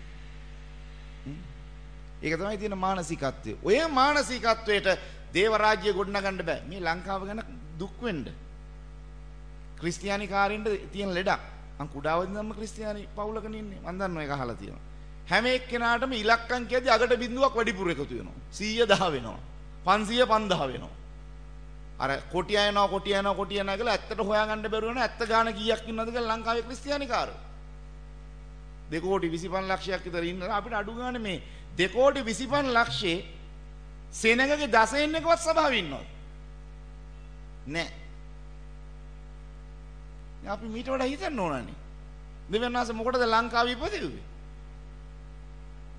ඒක තමයි තියෙන මානසිකත්වය. ඔය මානසිකත්වයට දේව රාජ්‍ය ගොඩනගන්න බෑ. මේ ලංකාව ගැන දුක් වෙන්න. ක්‍රිස්තියානි කාරින්ට තියෙන ලෙඩක්. මං කුඩාවදී නම් ක්‍රිස්තියානි පවුලකනේ ඉන්නේ. මං දන්නවා ඒක අහලා තියෙනවා. හැම එක්කෙනාටම ඉලක්කම් කියද්දි අගට බිඳුවක් වැඩිපුර එකතු වෙනවා. 100 10 වෙනවා. 500 5000 වෙනවා. අර කොටිය යනවා කියලා ඇත්තට හොයාගන්න බැරුව යනවා. ඇත්ත ගාන කීයක් ඉන්නවද කියලා ලංකාවේ ක්‍රිස්තියානි කාරෝ. 2,25 ලක්ෂයක් විතර ඉන්නවා. අපිට අඩු ගානේ මේ 2,25 ලක්ෂයේ සෙනගගේ දසයෙන් එකවත් සභාවේ ඉන්නවද? නෑ. අපි මීට වඩා හිතන්න ඕනනේ. දෙවියන් වහන්සේ මොකටද ලංකාවේ ඉපදෙන්නේ?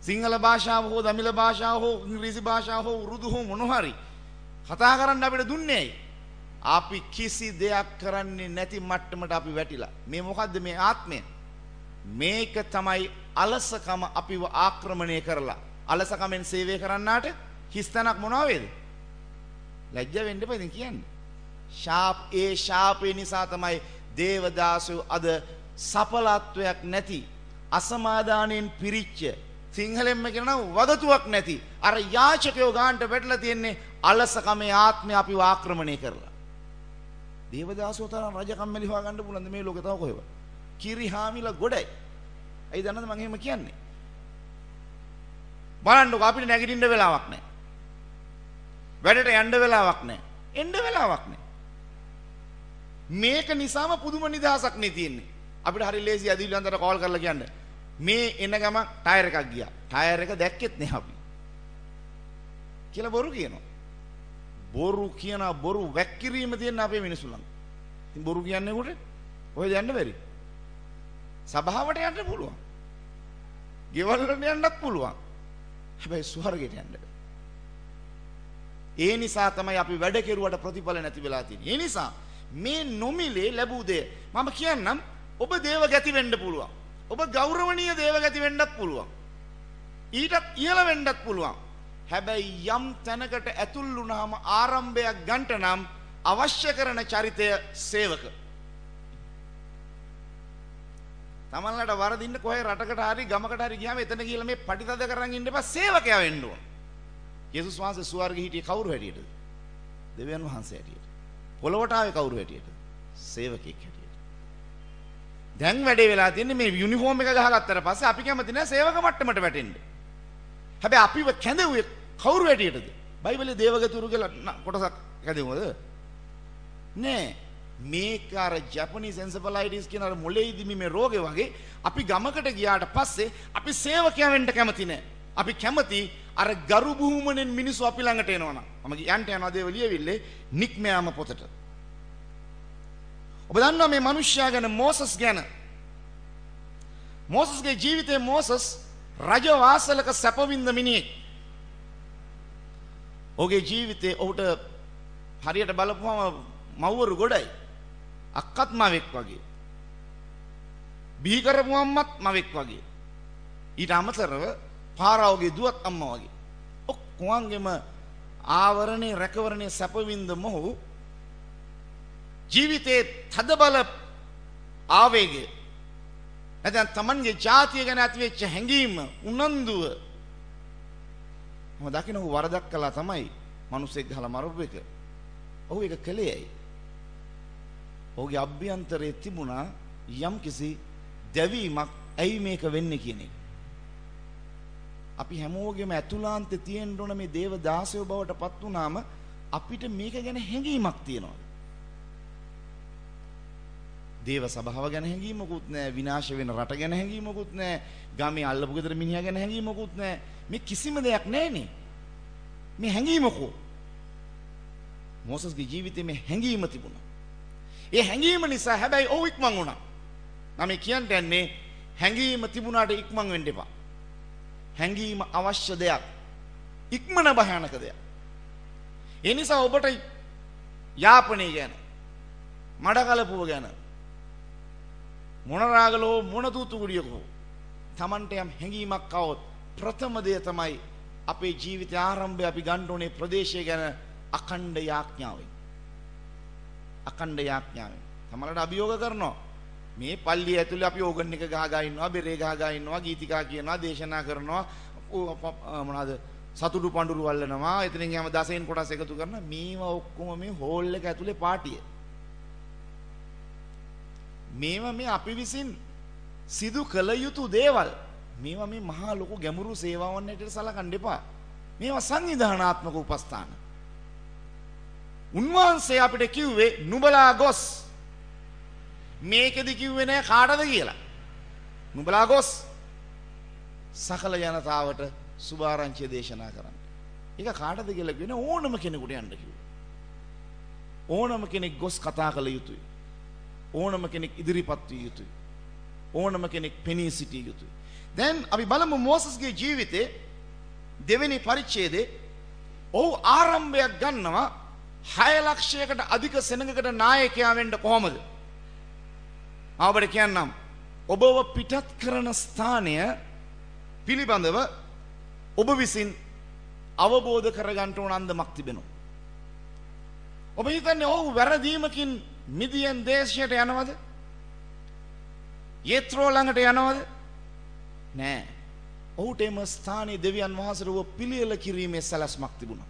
සිංහල භාෂාව හෝ දමිළ භාෂාව හෝ ඉංග්‍රීසි භාෂාව හෝ උරුදු හෝ මොන හරි කතා කරන්න අපිට දුන්නේ ඇයි? අපි කිසි දෙයක් කරන්නේ නැති මට්ටමට අපි වැටිලා. මේ මොකද්ද මේ ආත්මය? මේක තමයි අලසකම අපිව ආක්‍රමණය කරලා. අලසකමෙන් සේවය කරන්නාට හිස්තනක් මොනවා වේද? ලැජ්ජ වෙන්න එපා ඉතින් කියන්නේ. ශාපේ නිසා තමයි දේවදාසයෝ අද සඵලත්වයක් නැති අසමාදානයෙන් පිරිච්ච සිංහලෙන්ම කියනවා වගතුවක් නැති අර යාචකයෝ ගාන්ට වැටලා තියෙන්නේ අලසකමේ ආත්මය අපිව ආක්‍රමණය කරලා. දේවදාසයෝ තරම් රජකම්මැලි හොයාගන්න පුළුවන්ද මේ ලෝකේ තව කොහෙවත්? කිරිහාමිලා ගොඩයි. ඇයි දන්නද මම එහෙම කියන්නේ? බලන්නකෝ අපිට නැගිටින්න වෙලාවක් නැහැ. වැඩට යන්න වෙලාවක් නැහැ. එන්න වෙලාවක් නැහැ. මේක නිසාම පුදුම නිදහසක් නේ තියෙන්නේ. අපිට හරි ලේසි අදිවිලන්තට කෝල් කරලා කියන්න. මේ එන ගම ටයර් එකක් ගියා. ටයර් එක දැක්කෙත් නෑ අපි. කියලා බොරු කියනවා. බොරු වැක්කිරීම තියෙන අපේ මිනිස්සු ළඟ. ඉතින් බොරු කියන්නේ උකට ඔය යන්න බැරි. සභාවට යන්න පුළුවන්. ගෙවල් වලට යන්නත් පුළුවන්. හැබැයි ස්වර්ගයට යන්න බෑ. ඒ නිසා තමයි අපි වැඩ කෙරුවට ප්‍රතිඵල නැති වෙලා තියෙන්නේ. ඒ නිසා මේ නොමිලේ ලැබූ දේ මම කියන්නම් ඔබ දේව ගැති වෙන්න පුළුවන්. ඔබ ගෞරවනීය දේව ගැති වෙන්නත් පුළුවන්. ඊටත් ඉහළ වෙන්නත් පුළුවන්. හැබැයි යම් තැනකට ඇතුල් වුණාම ආරම්භයක් ගන්නට නම් අවශ්‍ය කරන චරිතය සේවක. තමන්ලට වරදින්න කොහේ රටකට හරි ගමකට හරි ගියාම එතන ගිහලා මේ පටිතද කරන් ඉන්න එපා සේවකයා වෙන්න ඕන. යේසුස් වහන්සේ ස්වර්ගෙ හිටියේ කවුරු හැටියටද? දෙවියන් වහන්සේ හැටියට. පොළොවට ආවේ කවුරු හැටියටද? සේවකෙක් හැටියට. දැන් වැඩේ වෙලා තියෙන්නේ මේ යුනිෆෝම් එක ගහගත්තට පස්සේ අපි කැමති නෑ සේවක මට්ටමට වැටෙන්න. හැබැයි අපිව කැඳවුවේ කවුරු හැටියටද? බයිබලයේ දේවගතුරු කියලා කොටසක් කැඳවුවද? නෑ. මේක අර ජපනීස් එන්සෙෆලයිටිස් කියන අර මොළේදී මේ රෝගේ වගේ අපි ගමකට ගියාට පස්සේ අපි සේවකයා වෙන්න කැමති නෑ. අපි කැමති අර ගරු බුහුමනෙන් මිනිස්සු අපි ළඟට එනවනම්. මම යන්ට යනවා දේවලියවිල්ලේ නික්මයාම පොතට. ඔබ දන්නවා මේ මිනිස්යා ගැන මෝසස් ගැන. මෝසස්ගේ ජීවිතේ මෝසස් රජ වාසලක සැපවින්ද මිනිහෙක්. ඔහුගේ ජීවිතේ ඔහුට හරියට බලපුවම මව්වරු ගොඩයි. අක්කත් මවෙක් වගේ. බිහි කරපු අම්මත් මවෙක් වගේ. ඊට අමතරව පාරාවගේ දුවත් අම්මා වගේ. ඔක්කොංගෙම ආවරණේ රැකවරණේ සැපවින්ද මොහු ජීවිතේ තදබල ආවේගය නැත්නම් තමන්ගේ ජාතිය ගැන ඇතිවෙච්ච හැඟීම උනන්දුව මම දකින්න ඔහු වරදක් කළා තමයි මිනිස්සෙක් ගහලා මරපු එක. ඔහු ඒක කළේයි. ඔහුගේ අභ්‍යන්තරයේ තිබුණා යම්කිසි දැවීමක් ඇයි මේක වෙන්නේ කියන එක. අපි හැමෝගෙම ඇතුළාන්තේ තියෙන්න ඕන මේ දේව දාසයෝ බවට පත් වුණාම අපිට මේක ගැන හැඟීමක් තියෙනවා. දේව සභාව ගැන හැඟීමකුත් නැහැ, විනාශ වෙන රට ගැන හැඟීමකුත් නැහැ, ගමේ අල්ලපු ගෙදර මිනිහා ගැන හැඟීමකුත් නැහැ. මේ කිසිම දෙයක් නැහැනේ. මේ හැඟීමකෝ මෝසස්ගේ ජීවිතේ මේ හැඟීම තිබුණා. ඒ හැඟීම නිසා හැබැයි ඔහු ඉක්මන් වුණා. මම කියන්නේ හැඟීම තිබුණාට ඉක්මන් වෙන්න එපා. හැඟීම අවශ්‍ය දෙයක්. ඉක්මන භයානක දෙයක්. ඒ නිසා ඔබට යාපනය ගැන, මඩකලපුව ගැන, මොනරාගලෝ මොන දූතුගුඩියකෝ Tamante යම් හැඟීමක් આવොත් ප්‍රථම දේ තමයි අපේ ජීවිතය ආරම්භය අපි ගන්න ඕනේ ප්‍රදේශය ගැන අඛණ්ඩ යාඥාවෙන්. අඛණ්ඩ යාඥාවෙන්. තමලට අභියෝග කරනවා. මේ පල්ලිය ඇතුලේ අපි ඕගන් එක ගහගා ඉන්නවා, බෙරේ ගහගා ඉන්නවා, ගීතිකා කියනවා, දේශනා කරනවා, මොනවාද සතුටු පඳුරු වල්ලනවා. එතනින් යම දසයෙන් කොටස් එකතු කරන මේවා ඔක්කොම මේ හෝල් එක ඇතුලේ පාටිය. මේවා මේ අපි විසින් සිදු කළ යුතු දේවල්. මේවා මේ මහා ලොකු ගැඹුරු සේවාවන් හැටියට සලකන්න එපා. මේවා සංවිධානාත්මක උපස්ථාන. උන්වහන්සේ අපිට කිව්වේ නුඹලා ගොස්. මේකෙදි කිව්වේ නෑ කාටද කියලා. නුඹලා ගොස් සකල ජනතාවට සුභාරංචිය දේශනා කරන්න. ඒක කාටද කියලා කියන ඕනම කෙනෙකුට යන්න කිව්වා. ඕනම කෙනෙක් ගොස් කතා කළ යුතුයි. ඕනම කෙනෙක් ඉදිරිපත් විය යුතුයි. ඕනම කෙනෙක් පෙනී සිටිය යුතුයි. දැන් අපි බලමු මෝසස්ගේ ජීවිතේ දෙවෙනි පරිච්ඡේදයේ ඔහු ආරම්භයක් ගන්නවා 6 ලක්ෂයකට අධික සෙනඟකට නායකයා වෙන්න කොහොමද? ආවබට කියන්නම් ඔබව පිටත් කරන ස්ථානය පිළිබඳව ඔබ විසින් අවබෝධ කරගන්න ඕන අන්දමක් තිබෙනවා. ඔබ හිතන්නේ ඔහු වැරදීමකින් මිදියන් දේශයට යනවද? යේත්‍රෝ ළඟට යනවද? නෑ. ඔහුට එම ස්ථානයේ දෙවියන් වහන්සේව පිළියෙල කිරීමේ සැලැස්මක් තිබුණා.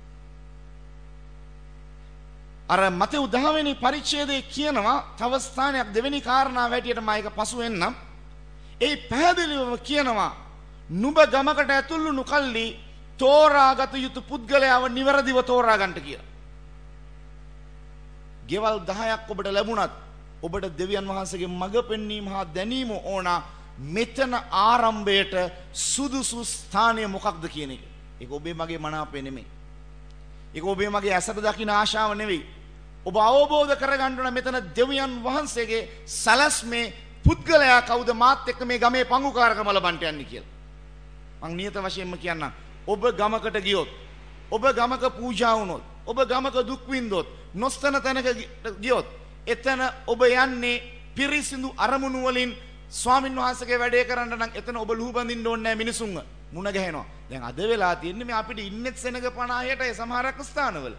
අර මතෙව් 10 වෙනි පරිච්ඡේදයේ කියනවා තව ස්ථානයක් දෙවෙනි කාරණාව හැටියට මම ඒක පසු එන්නම්. ඒ පැහැදිලිවම කියනවා නුඹ ගමකට ඇතුළු නුකල්ලි තෝරාගත යුතු පුද්ගලයාව නිවැරදිව තෝරා ගන්නට කියලා. ගෙවල් 10ක් ඔබට ලැබුණත් ඔබට දෙවියන් වහන්සේගේ මඟ පෙන්වීම හා දැනීම ඕන මෙතන ආරම්භයට සුදුසු ස්ථානය මොකක්ද කියන එක. ඒක ඔබේ මගේ මනාපය නෙමෙයි. ඒක ඔබේ මගේ ඇසට දකින්න ආශාව නෙවෙයි. ඔබ අවබෝධ කරගන්න ඕන මෙතන දෙවියන් වහන්සේගේ සලස්මේ පුද්ගලයා කවුද මාත් එක්ක මේ ගමේ පංගුකාරකම ලබන්ට යන්නේ කියලා. මං නියත වශයෙන්ම කියන්නම්. ඔබ ගමකට ගියොත්, ඔබ ගමක පූජා වුණොත්, ඔබ ගමක දුක් විඳොත්, නොස්තන තැනක ගියොත්, එතන ඔබ යන්නේ පිරිසිදු අරමුණු වලින් ස්වාමින් වහන්සේගේ වැඩේ කරන්න නම් එතන ඔබ ලුහු බඳින්න ඕනේ නැහැ මිනිසුන්ව. මුණ ගැහෙනවා. දැන් අද වෙලා තියෙන්නේ මේ අපිට ඉන්නෙත් සෙනග 50ට ඒ සමහරක් ස්ථානවල.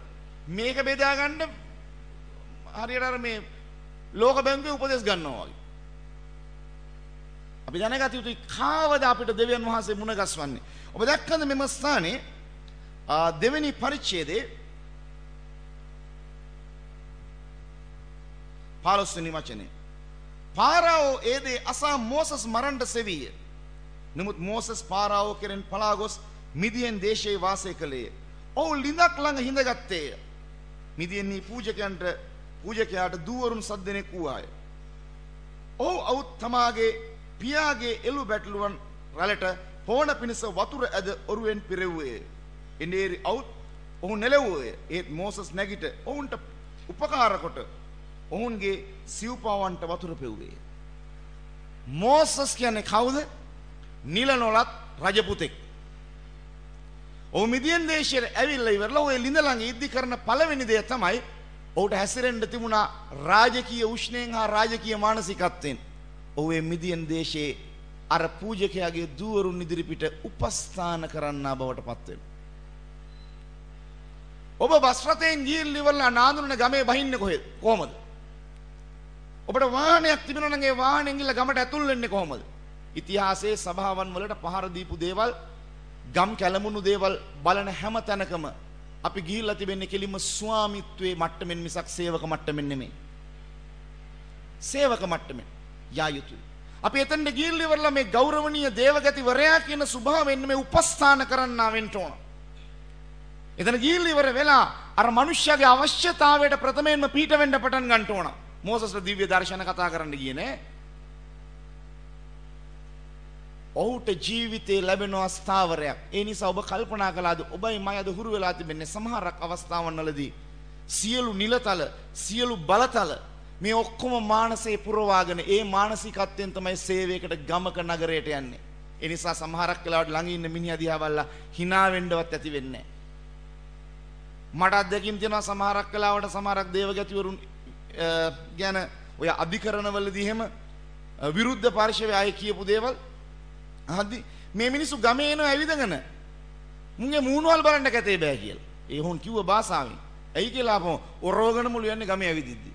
මේක බෙදා ගන්න හරියට අර මේ ලෝක බැංකුවේ උපදෙස් ගන්නවා වගේ. අපි දැනගත යුතුයි කාවද අපිට දෙවියන් වහන්සේ මුණ ගැස්වන්නේ. ඔබ දැක්කද මෙම ස්ථානයේ දෙවෙනි පරිච්ඡේදයේ 15 වෙනි වචනේ. පාරාවෝ ඒ දේ අසා මෝසස් මරණට සෙවීය. නමුත් මෝසස් පාරාවෝ කෙරෙන් පලා ගොස් මිදියන් දේශයේ වාසය කළේය. ඔහු ලිඳක් ළඟ හිඳගත්තේය. මිදියන්හි පූජකයාට දූවරුන් 7 දෙනෙක් වූාය. ඔහු අවුත් තමාගේ පියාගේ එළු බැටළුවන් රැළට පෝණ පිණිස වතුර ඇද ඔරුවෙන් පිරෙව්වේය. එනේරි අවුත් ඔහු නෙලවුවේය. ඒත් මෝසස් නැගිට ඔවුන්ට උපකාර කොට ඔවුන්ගේ සිව්පාවන්ට වතුර පෙව්වේ. මෝසස් කියන්නේ කවුද? නිල නොලත් රජපුතෙක්. ඔහු මිදියන් දේශයට ඇවිල්ලා ඉවරලා ඔය ලිඳ ළඟ ඉද්දි කරන පළවෙනි දේ තමයි ඔහුට හැසිරෙන්න තිබුණා රාජකීය උෂ්ණයෙන් හා රාජකීය මානසිකත්වයෙන්. ඔහු මේ මිදියන් දේශයේ අර පූජකයාගේ දූවරුන් ඉදිරිපිට උපස්ථාන කරන්නා බවට පත් වෙනවා. ඔබ බස් රථයෙන් ගිහින් ඉවරලා නාඳුනන ගමේ බහින්නේ කොහොමද? ඔබට වාහනයක් තිබෙනවා නම් ඒ වාහනේ ගිහලා ගමට ඇතුල් වෙන්නේ කොහොමද? ඉතිහාසයේ සභාවන් වලට පහර දීපු දේවල්, ගම් කැලමුණු දේවල් බලන හැම තැනකම අපි ගිහිල්ලා තිබෙන්නේ කෙලින්ම ස්වාමිත්වයේ මට්ටමින් මිසක් සේවක මට්ටමින් නෙමෙයි. සේවක මට්ටමින් යා යුතුයි. අපි එතනට ගිහිල්ලා ඉවරලා මේ ගෞරවනීය දේවගතිවරයා කියන ස්වභාවයෙන් මේ උපස්ථාන කරන්නා වෙන්න ඕන. එතන ගිහිල්ලා ඉවර වෙලා අර මිනිස්යාගේ අවශ්‍යතාවයට ප්‍රථමයෙන්ම පිට වෙන්න පටන් ගන්න ඕන. මෝසස්ට දිව්‍ය දර්ශන කතා කරන්න ගියේ නෑ. ඔහුට ජීවිතේ ලැබෙන ස්ථාවරයක්. ඒ නිසා ඔබ කල්පනා කළාද ඔබයි මයි අද හුරු වෙලා තිබෙන්නේ සමහරක් අවස්ථාවන් වලදී සියලු නිලතල, සියලු බලතල මේ ඔක්කොම මානසයේ පුරවාගෙන ඒ මානසිකත්වයෙන් තමයි සේවයකට ගමක නගරයට යන්නේ. ඒ නිසා සමහරක් වෙලාවට ළඟ ඉන්න මිනිහා දිහා බලලා hina වෙන්නවත් ඇති වෙන්නේ නැහැ. මට අත්දැකීම් තියෙනවා සමහරක් වෙලාවට සමහරක් දේවගතිවරුන් ගැන ඔය අධිකරණවලදී එහෙම විරුද්ධ පාර්ශවයේ අය කියපු දේවල් අහද්දි මේ මිනිස්සු ගමේ එනවා ඇවිදගෙන මුන්ගේ මූණවල් බලන්න කැතේ බෑ කියලා. ඒ හොන් කිව්ව භාෂාවෙන්. ඇයි කියලා අපෝ ඔරවගෙන මුළු යන්නේ ගමේ ඇවිදිද්දි.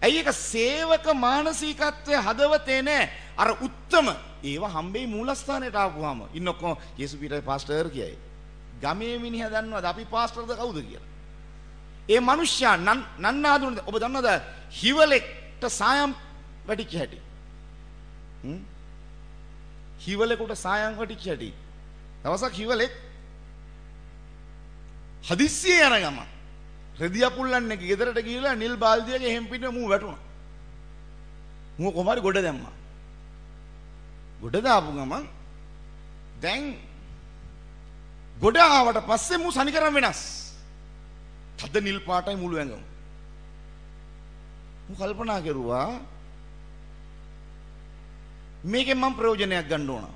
ඇයි ඒක සේවක මානසිකත්වයේ හදවතේ නෑ. අර උත්තම ඒව හම්බෙයි මූලස්ථානයට ආපුවාම ඉන්නකො යේසු පීටර් පාස්ටර් කියයි. ගමේ මිනිහා දන්නවද අපි පාස්ටර්ද කවුද කියලා? ඒ මිනිස්සයා නන්නාඳුන ඔබ දන්නවද හිවලෙක්ට සායම් වැටිච්ච හැටි? හිවලෙකුට සායම් වැටිච්ච හැටි. දවසක් හිවලෙක් හදිස්සියේ යන ගම රෙදියා පුල්ලන්නේ ගෙදරට ගිහලා නිල් බාල්දියක එහෙම් පිට මූ වැටුණා. මූ කොහමද ගොඩ දැම්මා. ගොඩ දාපු ගමන් දැන් ගොඩ ආවට පස්සේ මූ සනිකරම් වෙනස්. තද නිල් පාටයි මුළු ඇඟම. මූ කල්පනා කරුවා මේකෙන් මම ප්‍රයෝජනයක් ගන්න ඕන.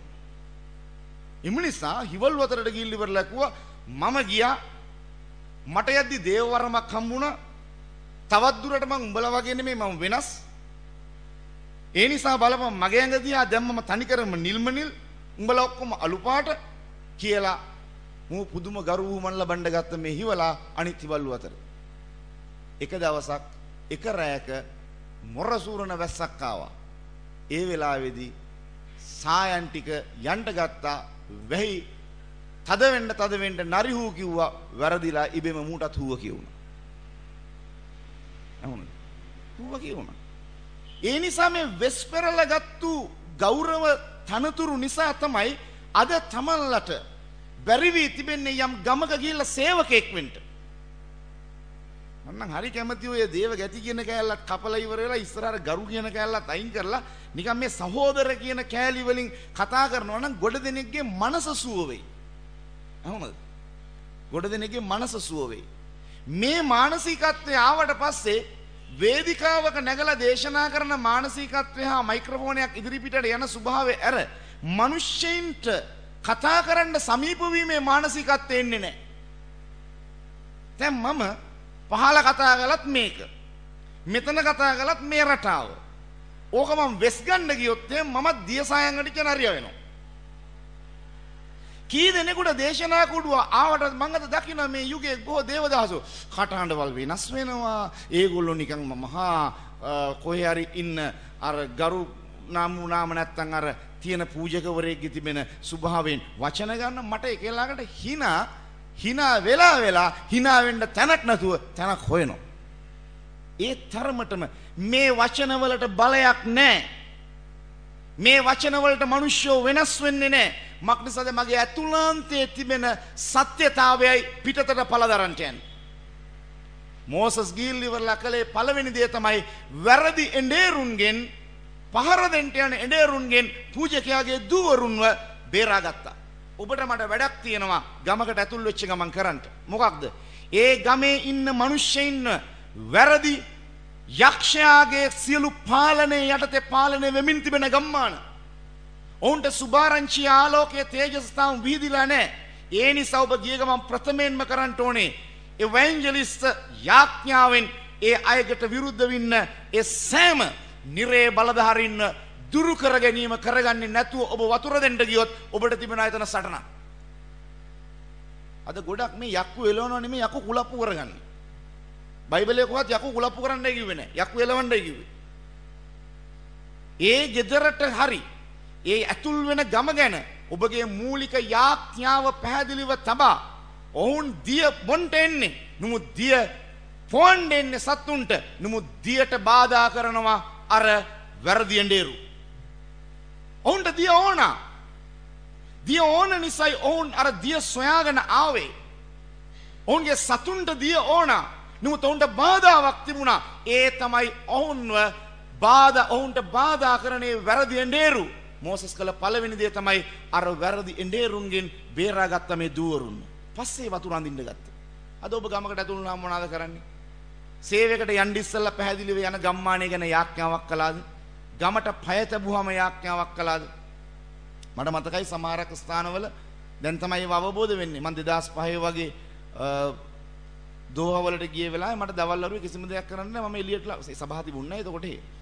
එම නිසා හිවල් වතරට ගිහින් ඉවරලා කිව්වා මම ගියා මට යද්දි දේවවරමක් හම්බුණා. තවත් දුරට මම උඹලා වගේ නෙමෙයි මම වෙනස්. ඒ නිසා බලපන් මගේ ඇඟ දිහා දැම්මම තනිකරම නිල්ම නිල් උඹලා ඔක්කොම අලු පාට කියලා මෝ පුදුම ගරු වුමන් ලබන්න ගත්ත මේ හිවලා අනිත් හිවල්ලු අතර. එක දවසක් එක රැයක මොරසූරන වැස්සක් ආවා. ඒ වෙලාවේදී සායන් ටික යන්න ගත්තා. වෙහි තද වෙන්න නරි හූ කිව්වා වැරදිලා ඉබෙම මූටත් හූව කියුණා. එහෙනම් හූව කියුණා. ඒ නිසා මේ වෙස්පරල ගත්තු ගෞරව තනතුරු නිසා තමයි අද තමන්ලට බැරි වී තිබෙන්නේ යම් ගමක ගිහිල්ලා සේවකෙක් වෙන්න. මන්නම් හරි කැමති ඔය දේව ගැති කියන කෑල්ලත් කපලා ඉවර වෙලා ඉස්සරහට ගරු කියන කෑල්ලත් අයින් කරලා නිකන් මේ සහෝදර කියන කෑලි වලින් කතා කරනවා නම් ගොඩ දෙනෙක්ගේ මනස සුව වෙයි. අහමද? ගොඩ දෙනෙක්ගේ මනස සුව වෙයි. මේ මානසිකත්වය ආවට පස්සේ වේදිකාවක නැගලා දේශනා කරන මානසිකත්වය හා මයික්‍රොෆෝනයක් ඉදිරිපිටට යන ස්වභාවය ඇර මිනිස්සෙන්ට කතා කරන්න සමීප වීමේ මානසිකත්වය එන්නේ නැහැ. දැන් මම පහල කතා කළත් මේක. මෙතන කතා කළත් මේ රටාව. ඕක මම වෙස් ගන්න ගියොත් මම දියසායන් අඩිච නරිය වෙනවා. කී දෙනෙකුට දේශනා කුඩුව ආවට මම අද දකින්න මේ යුගයේ බොහෝ දේවදාසෝ කටහඬවල් වෙනස් වෙනවා. ඒගොල්ලෝ නිකන් මහා කොහේ හරි ඉන්න අර ගරු නාම නැත්තම් අර තියෙන පූජකවරයෙක්ගේ තිබෙන ස්වභාවයෙන් වචන ගන්න මට ඒකලාකට හිනා වෙලා හිනා වෙන්න තැනක් නැතුව තැනක් හොයනවා. ඒ තරමටම මේ වචනවලට බලයක් නැහැ. මේ වචනවලට මිනිස්සු වෙනස් වෙන්නේ නැහැ. මක්නිසාද මගේ ඇතුළාන්තයේ තිබෙන සත්‍යතාවයයි පිටතට පළදරන්ට යන්නේ. මෝසස් ගිහිල් ඉවරලා කලේ පළවෙනි දේ තමයි වැරදි එඬේරුන්ගෙන් පහර දෙන්න යන එඬේරුන්ගෙන් පූජකයාගේ දූවරුන්ව බේරාගත්තා. ඔබට මට වැඩක් තියෙනවා ගමකට ඇතුල් වෙච්ච ගමන් කරන්න. මොකක්ද? ඒ ගමේ ඉන්න මිනිස්සෙයින් වැරදි යක්ෂයාගේ සියලු පාලනය යටතේ පාලනය වෙමින් තිබෙන ගම්මාන. ඔවුන්ට සුභාරංචි ආලෝකයේ තේජස තාම විහිදිලා නැහැ. ඒ නිසා ඔබ ගිය ගමන් ප්‍රථමයෙන්ම කරන්න ඕනේ එවැන්ජලිස්ට් යාඥාවෙන් ඒ අයකට විරුද්ධ වෙන්න ඒ සෑම නිරේ බලධාරීන් දුරු කර ගැනීම කරගන්නේ නැතුව ඔබ වතුර දෙන්න ගියොත් ඔබට තිබෙන ආයතන සටන. අද ගොඩක් මේ යක්කු එලවනවා නෙමෙයි යක්කු කුලප්පු කරගන්නේ. බයිබලයේ කොහොමද යක්කු කුලප්පු කරන්නයි කිව්වේ නැහැ. යක්කු එලවන්නයි කිව්වේ. ඒ ගෙදරට හරි ඒ ඇතුල් වෙන ගම ගැන ඔබගේ මූලික යාඥාව පැහැදිලිව තබා ඔවුන් දිය බොන්ට එන්නේ. නමුත් දිය පොන් දෙන්නේ සතුන්ට. නමුත් දියට බාධා කරනවා අර වැරදි එඬේරු. ඔවුන්ට දිය ඕන. දිය ඕන නිසායි ඔවුන් අර දිය සොයාගෙන ආවේ. ඔවුන්ගේ සතුන්ට දිය ඕන. නමුත් ඔවුන්ට බාධාවක් තිබුණා. ඒ තමයි ඔවුන්ට බාධා කරන්නේ වැරදි එඬේරු. මෝසස් කළ පළවෙනි දේ තමයි අර වැරදි එඬේරුන්ගෙන් බේරාගත්ත මේ දූවරුන්. පස්සේ වතුර අඳින්න ගත්තා. අද ඔබ ගමකට ඇතුළු වුණාම මොනවද කරන්නේ? සේවයකට යන්න ඉස්සෙල්ලා පැහැදිලිව යන ගම්මානය ගැන යාඥාවක් කළාද? ගමට පය තැබුවාම යාඥාවක් කළාද? මට මතකයි සමහරක් ස්ථානවල දැන් තමයි ඒව අවබෝධ වෙන්නේ. මම 2005 වගේ දෝහවලට ගිය වෙලාවේ මට දවල් වරුවේ කිසිම දෙයක් කරන්න නැහැ. මම එළියට සභාව තිබුණේ නැහැ. එතකොට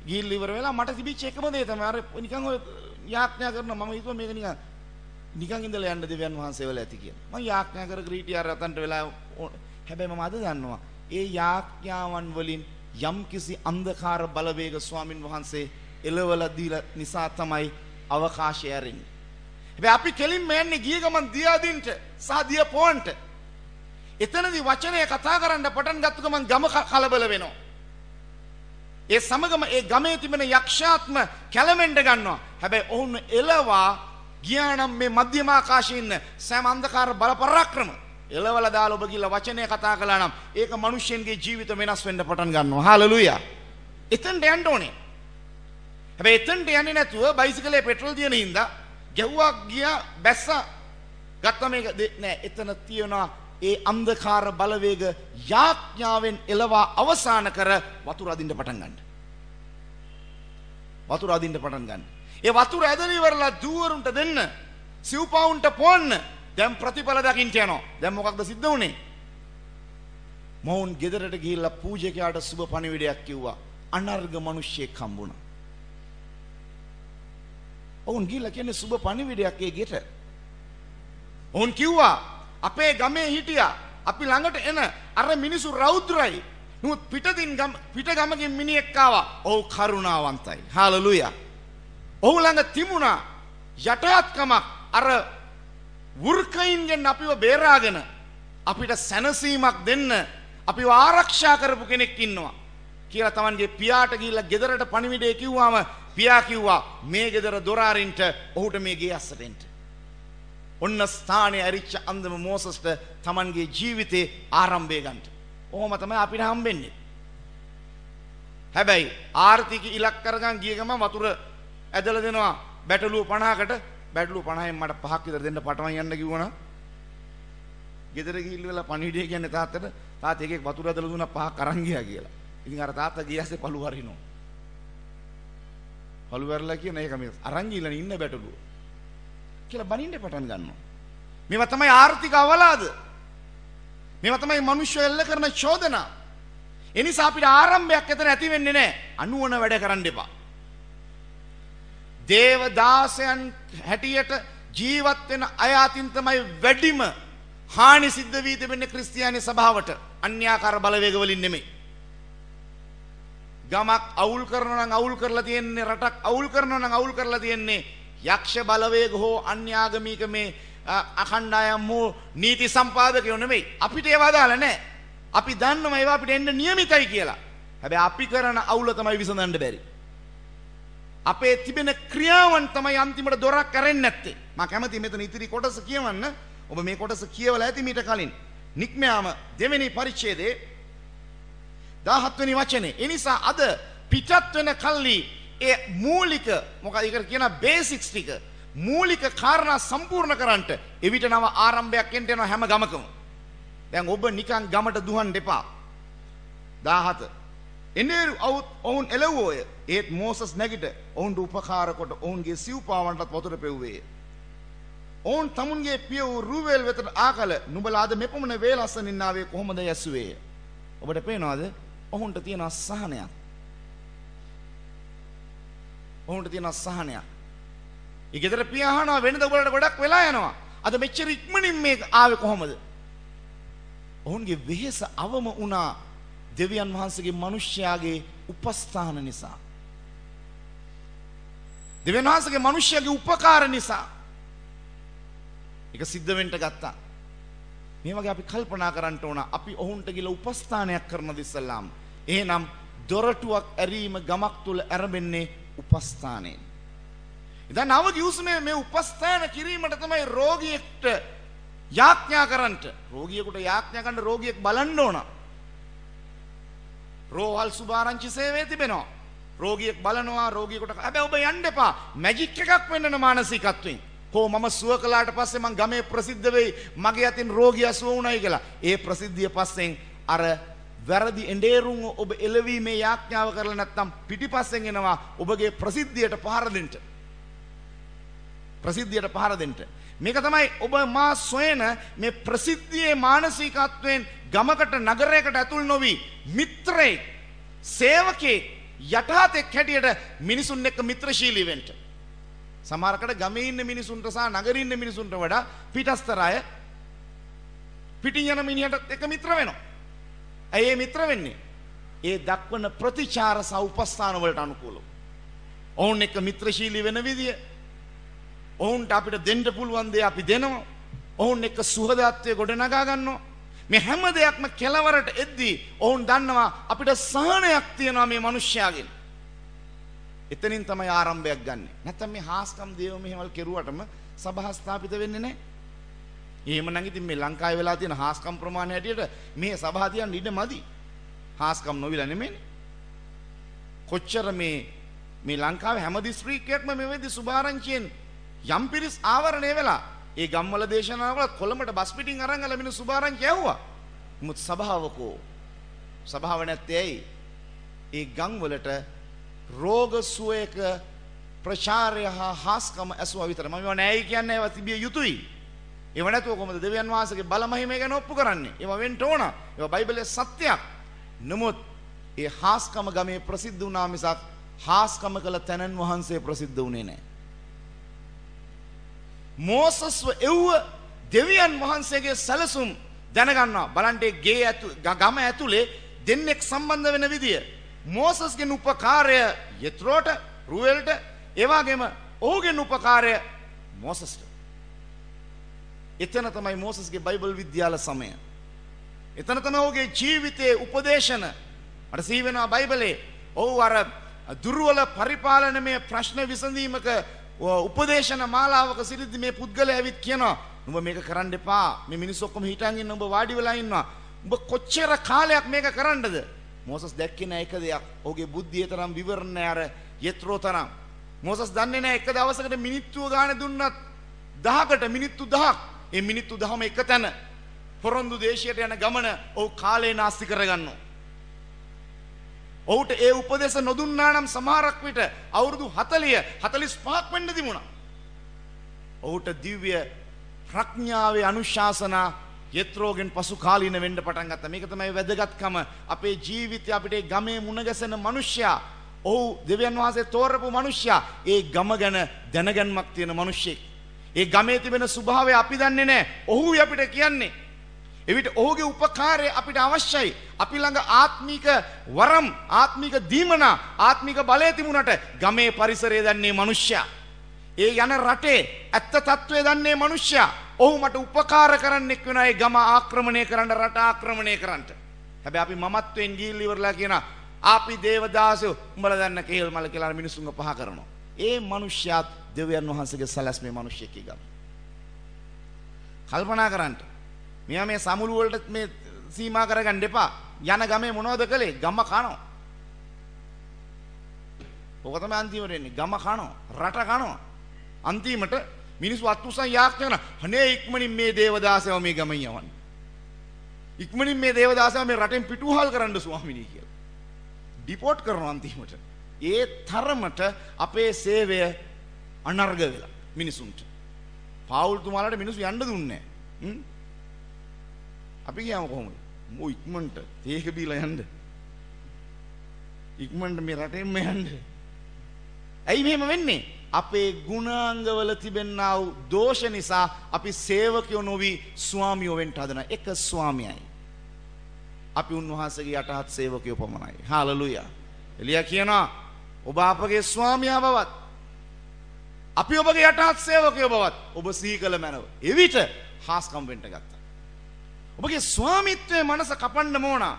ගිහිල් ඉවර වෙලා මට තිබිච්ච එකම දේ තමයි අර නිකන් ඔය යාඥා කරනවා. මම හිතුවා මේක නිකන් ඉඳලා යන්න දෙවියන් වහන්සේ වල ඇති කියලා. මම යාඥා කර ග්‍රීටි ආර රතන්ට වෙලා හැබැයි මම අද දන්නවා ඒ යාඥාවන් වලින් යම් කිසි අන්ධකාර බලවේග ස්වාමින් වහන්සේ එළවලා දීලා නිසා තමයි අවකාශය ඇරෙන්නේ. හැබැයි අපි කෙලින්ම යන්නේ ගිය ගමන් දියාදින්ට සහ දියපොන්ට. එතනදී වචනය කතා කරන්න පටන් ගත්ත ගමන් ගම කලබල වෙනවා. ඒ සමගම ඒ ගමේ තිබෙන යක්ෂාත්ම කැළමෙන්න ගන්නවා. හැබැයි ඔවුන් එළවා ගියානම් මේ මධ්‍යම ආකාශයේ ඉන්න සෑම අන්ධකාර බල පරාක්‍රම එළවලා දාලා ඔබ ගිහලා වචනය කතා කළා නම් ඒක මිනිස්සුන්ගේ ජීවිත වෙනස් වෙන්න පටන් ගන්නවා. හාලෙලූයා. එතනට යන්න ඕනේ. හැබැයි එතනට යන්නේ නැතුව බයිසිකලේ පෙට්‍රල් දින හින්දා ගැව්වා ගියා බැස්සා ගත්තා මේක නෑ. එතන තියනවා ඒ අන්ධකාර බලවේග යාඥාවෙන් එළවා අවසන් කර වතුර අදින්න පටන් ගන්න. වතුර අදින්න පටන් ගන්න. ඒ වතුර ඇදලා ඉවරලා දුවරුන්ට දෙන්න, සිව්පාවුන්ට පොන්න. දැන් ප්‍රතිඵල දකින්න යනවා. දැන් මොකක්ද සිද්ධ වුනේ? මොවුන් ගෙදරට ගිහිල්ලා පූජකයාට සුබ පණිවිඩයක් කිව්වා. අනර්ග මිනිහෙක් හම්බුණා. ඔවුන් ගිහිල්ලා කියන්නේ සුබ පණිවිඩයක් ඒ ගෙට. ඔවුන් කිව්වා අපේ ගමේ හිටියා අපි ළඟට එන අර මිනිසු රෞද්‍රයි. නමුත් පිට ගමකින් මිනිහෙක් ආවා. ඔව් කරුණාවන්තයි. හාලෙලූයා. ඔහු ළඟ තිබුණා යටාත්කමක් අර වෘකයින්ගෙන් අපිව බේරාගෙන අපිට සැනසීමක් දෙන්න අපිව ආරක්ෂා කරපු කෙනෙක් ඉන්නවා කියලා තමන්ගේ පියාට ගිහිල්ලා ගෙදරට පණිවිඩය කිව්වාම පියා කිව්වා මේ ගෙදර දොර අරින්ට ඔහුට මේ ගේ අස්සට එන්න. ඔන්න ස්ථානයේ අරිච්ච අන්දම මෝසස්ට තමන්ගේ ජීවිතේ ආරම්භය ගන්න. ඔහොම තමයි අපිට හම්බෙන්නේ. හැබැයි ආර්ථික ඉලක්ක කරගන් ගිය ගමන් වතුර ඇදලා දෙනවා බැටළුව 50කට. බැටළුව 50න් මට 5ක් විතර දෙන්න පටවන් යන්න කිව්වනම් ගෙදර ගිහිල්ලා පණිවිඩය කියන්නේ තාත්තට තාත්තා එකෙක් වතුර ඇදලා දුන්නා 5ක් අරන් ගියා කියලා. ඉතින් අර තාත්තා ගියාසේ පළු වරිනවා. පළු වරලා කියන එක මේ අරන් ගිහලා ඉන්න බැටළුව කියලා බනින්න පටන් ගන්නවා. මේවා තමයි ආර්ථික අවලාද. මේවා තමයි මිනිස්සු එල්ල කරන චෝදනා. ඒ නිසා අපිට ආරම්භයක් එතන ඇති වෙන්නේ නැහැ. අනුවන වැඩ කරන්න එපා. දේවදාසයන් හැටියට ජීවත් වෙන අය අතින් තමයි වැඩිම හානි සිද්ධ වී තිබෙන්නේ ක්‍රිස්තියානි සභාවට. අන්‍යාකාර බලවේග වලින් නෙමෙයි. ගමක් අවුල් කරනවා නම් අවුල් කරලා තියෙන්නේ, රටක් අවුල් කරනවා නම් අවුල් කරලා තියෙන්නේ යක්ෂ බලවේග හෝ අන්‍යාගමික මේ අඛණ්ඩායම් හෝ නීති සම්පාදකයෝ නෙමෙයි. අපිට ඒවා දාලා නැහැ. අපි දන්නවා ඒවා අපිට එන්න නියමිතයි කියලා. හැබැයි අපි කරන අවුල තමයි විසඳන්න බැරි. අපේ තිබෙන ක්‍රියාවන් තමයි අන්තිමට දොරක් කරන්නේ නැත්තේ. මම කැමතියි මෙතන ඉතිරි කොටස කියවන්න. ඔබ මේ කොටස කියවලා ඇති මීට කලින්. නික්මයාම දෙවෙනි පරිච්ඡේදයේ 17 වෙනි වචනේ. ඒ නිසා අද පිටත් වෙන කල්ලි ඒ මූලික මොකද ඒකට කියන බේසික්ස් ටික මූලික කාරණා සම්පූර්ණ කරන්නට එවිට නව ආරම්භයක් එන්න යනවා හැම ගමකම. දැන් ඔබ නිකන් ගමට දුහන්න එපා. 17 එනේ ඔවුන් එළවෝය. ඒත් මෝසස් නැගිට ඔවුන්ට උපකාර කොට ඔවුන්ගේ සිව්පාවන්ටත් වතුර පෙව්වේ. ඔවුන් තමුන්ගේ පිය වූ රූවේල් වෙතට ආකල නුඹලා අද මෙපමණ වේලස්සනින් ආවේ කොහොමද යැසුවේ? ඔබට පේනවද? ඔවුන්ට තියෙන අසහනයක්. ඔවුන්ට තියෙන අසහනයක්. ඒ ගෙදර පිය අහනවා වෙනද ඔයාලට ගොඩක් වෙලා යනවා. අද මෙච්චර ඉක්මනින් මේ ආවේ කොහොමද? ඔවුන්ගේ වෙහෙස අවම වුණා දෙවියන් වහන්සේගේ මිනිස්යාගේ උපස්ථාන නිසා. දෙවියන් වහන්සේගේ මිනිස්යාගේ උපකාර නිසා. ඒක සිද්ධ වෙන්න ගත්තා. මේ වගේ අපි කල්පනා කරන්න ඕන අපි ඔවුන්ට ගිල උපස්ථානයක් කරනද ඉස්සල්ලාම. එහෙනම් දොරටුවක් ඇරීම ගමක් තුල ආරම්භන්නේ උපස්ථානයෙන්. ඉතින් නවක යුස්මේ මේ උපස්ථාන කිරීමට තමයි රෝගියෙක්ට යාඥා කරන්නට. රෝගියෙකුට යාඥා කරන්න රෝගියෙක් බලන්න ඕන. රෝහල් සුභාරංචි සේවයේ තිබෙනවා. රෝගියෙක් බලනවා රෝගියෙකුට හැබැයි ඔබ යන්න එපා. මැජික් එකක් වෙන්නන මානසිකත්වයෙන්. කො මම සුව කළාට පස්සේ මං ගමේ ප්‍රසිද්ධ වෙයි මගේ අතින් රෝගියා සුව වුණයි කියලා. ඒ ප්‍රසිද්ධිය පස්සෙන් අර වැරදි එඬේරුම් ඔබ එළවීමේ යාඥාව කරලා නැත්නම් පිටිපස්සෙන් එනවා ඔබගේ ප්‍රසිද්ධියට පහර දෙන්න. ප්‍රසිද්ධියට පහර දෙන්න. මේක තමයි ඔබ මා සොයන මේ ප්‍රසිද්ධියේ මානසිකත්වයෙන් ගමකට නගරයකට ඇතුල් නොවි මිත්‍රයෙක් සේවකයෙක් යටහතෙක් හැටියට මිනිසුන් එක්ක මිත්‍රශීලී වෙන්න. සමහරකට ගමේ ඉන්න මිනිසුන්ට සහ නගරේ ඉන්න මිනිසුන්ට වඩා පිටස්තර අය පිටින් යන මිනිහට එක මිත්‍ර වෙනවා. ඇයි ඒ මිත්‍ර වෙන්නේ? ඒ දක්වන ප්‍රතිචාර සහ උපස්ථාන වලට අනුකූලව. ඔවුන් එක්ක මිත්‍රශීලී වෙන විදිය, ඔවුන්ට අපිට දෙන්න පුළුවන් දේ අපි දෙනවා. ඔවුන් එක්ක සුහදත්වයේ ගොඩනගා ගන්නවා. මේ හැම දෙයක්ම කෙලවරට එද්දී ඔවුන් දන්නවා අපිට සහනයක් තියෙනවා මේ මිනිස්යාගෙන්. එතනින් තමයි ආරම්භයක් ගන්නෙ. නැත්තම් මේ හාස්කම් දේව මෙහෙමල් කෙරුවටම සභා ස්ථාපිත වෙන්නේ නැහැ. එහෙමනම් ඉතින් මේ ලංකාවේ වෙලා තියෙන හාස්කම් ප්‍රමාණය හැටියට මේ සභා තියන්න ඉඩ මදි. හාස්කම් නොවිලා නෙමෙයි. කොච්චර මේ ලංකාවේ හැම දිස්ත්‍රික්කයක්ම මේ වෙද්දි සුභාරංචියෙන් යම් පිරිස් ආවරණය වෙලා ඒ ගම්වල දේශනාවල කොළඹට බස් පිටින් අරන් ගල මිනිස්සු සුභාරංචි ඇහුවා. මුත් සභාව නැත්තේ ඇයි? ඒ ගම් වලට රෝග සුවයක ප්‍රචාරය හා හාස්කම ඇසුවා විතර. මම ඒවා නෑයි කියන්නේ ඒවා තිබිය යුතුයි. ඒව නැතුව කොහොමද දෙවියන් වහන්සේගේ බල මහිමය ගැන ඔප්පු කරන්නේ? ඒවා වෙන්න ඕන. ඒවා බයිබලයේ සත්‍යයක්. නමුත් ඒ හාස්කම ගමේ ප්‍රසිද්ධ වුණා මිසක් හාස්කම කළ තැනන් වහන්සේ ප්‍රසිද්ධ වුණේ නැහැ. මෝසස්ව එව්ව දෙවියන් වහන්සේගේ සැලසුම් දැනගන්නවා. බලන්න ගම ඇතුලේ දෙන්නෙක් සම්බන්ධ වෙන විදිය. මෝසස්ගේ උපකාරය යෙත්‍රෝට, රුවෙල්ට, ඒ වගේම ඔහුගේ උපකාරය මෝසස්ට. එතන තමයි මෝසස්ගේ බයිබල් විද්‍යාල සමය. එතන තමයි ඔහුගේ ජීවිතයේ උපදේශන. අර සී වෙනවා බයිබලේ. ඔහු අර දුර්වල පරිපාලනමය ප්‍රශ්න විසඳීමක උපදේශන මාලාවක සිටිද්දි මේ පුද්ගලයා ඇවිත් කියනවා උඹ මේක කරන්න එපා. මේ මිනිස්සු ඔක්කොම හිටන් ඉන්න උඹ වාඩි වෙලා ඉන්නවා. උඹ කොච්චර කාලයක් මේක කරන්නද? මෝසස් දැක්කේ නැහැ එක දෙයක්. ඔහුගේ බුද්ධිය තරම් විවරණ අර යෙත්‍රෝ තරම්. මෝසස් දන්නේ නැහැ එක දවසකට මිනිත්තුව ගානේ දුන්නත් 10කට මිනිත්තු 10ක්. ඒ මිනිත්තු 10ම එක තැන පොරොන්දු දේශයට යන ගමන ඔහු කාලේ නාස්ති කරගන්නවා. ඔහුට ඒ උපදේශ නොදුන්නා නම් සමහරක් විට අවුරුදු 45ක් වෙන්න තිබුණා. ඔහුට දිව්‍ය ප්‍රඥාවේ අනුශාසනා යෙත්‍රෝගෙන් පසු කාලීන වෙන්න පටන් ගත්තා. මේක තමයි වැදගත්කම. අපේ ජීවිතය අපිට ගමේ මුණ ගැසෙන මිනිසයා, ඔහු දෙවියන් වහන්සේ තෝරපු මිනිසයා, ඒ ගම ගැන දැනගැන්මක් තියෙන මිනිසෙක්. ඒ ගමේ තිබෙන ස්වභාවය අපි දන්නේ නැහැ. ඔහුයි අපිට කියන්නේ. එවිට ඔහුගේ උපකාරය අපිට අවශ්‍යයි. අපි ළඟ ආත්මික වරම්, ආත්මික දීමනා, ආත්මික බලය තිබුණට ගමේ පරිසරය දන්නේ මිනිස්සයා. ඒ යන රටේ ඇත්ත తත්වය දන්නේ මිනිස්සයා. ඔහු මට උපකාර කරන්නෙක් වෙනවා ඒ ගම ආක්‍රමණය කරන්න, රට ආක්‍රමණය කරන්න. හැබැයි අපි මමත්වෙන් ගිහිල්ලා ඉවරලා කියනවා අපි දේවදාසයෝ උඹලා දන්න කේල් මල කියලා මිනිස්සුන්ව පහ කරනවා. ඒ මිනිස්සයාත් දෙවියන් වහන්සේගේ සැලැස්මේ මිනිස්සෙක් ගම. කල්පනා කරන්න. මෙයා මේ සමුළු වලට මේ සීමා කරගන්න එපා. යන ගමේ මොනවද කළේ? ගම කනවා. ඔක තමයි අන්තිමට එන්නේ. ගම කනවා, රට කනවා. අන්තිමට මිනිස්සු අත්උසන් යාඥා කරන අනේ ඉක්මනින් මේ දේවදාසයව මේ ගමෙන් යවන්න. ඉක්මනින් මේ දේවදාසයව මේ රටෙන් පිටුවහල් කරන්න ස්වාමිනී කියලා. ඩිපෝට් කරනවා අන්තිමට. ඒ තරමට අපේ සේවය අනර්ග වෙලා මිනිසුන්ට. පාවුල් තුමාලට මිනිස්සු යන්න දුන්නේ නැහැ. අපි ගියාම කොහොමද? මෝ ඉක්මනට තේක බීලා යන්න. ඉක්මනට මේ රටෙන්ම යන්න. ඇයි මෙහෙම වෙන්නේ? අපේ ගුණාංගවල තිබෙනා වූ දෝෂ නිසා අපි සේවකයෝ නොවි ස්වාමියෝ වෙන්න හදන එක ස්වාමියයි. අපි උන්වහන්සේගේ යටහත් සේවකයෝ පමණයි. හාලෙලූයා. එලියා කියනවා ඔබ අපගේ ස්වාමියා බවත් අපි ඔබගේ යටහත් සේවකයෝ බවත් ඔබ සිහි කළ මැනව. එවිට හාස්කම් වෙන්න ගත්තා. ඔබගේ ස්වාමිත්වයේ මනස කපන්න ඕන.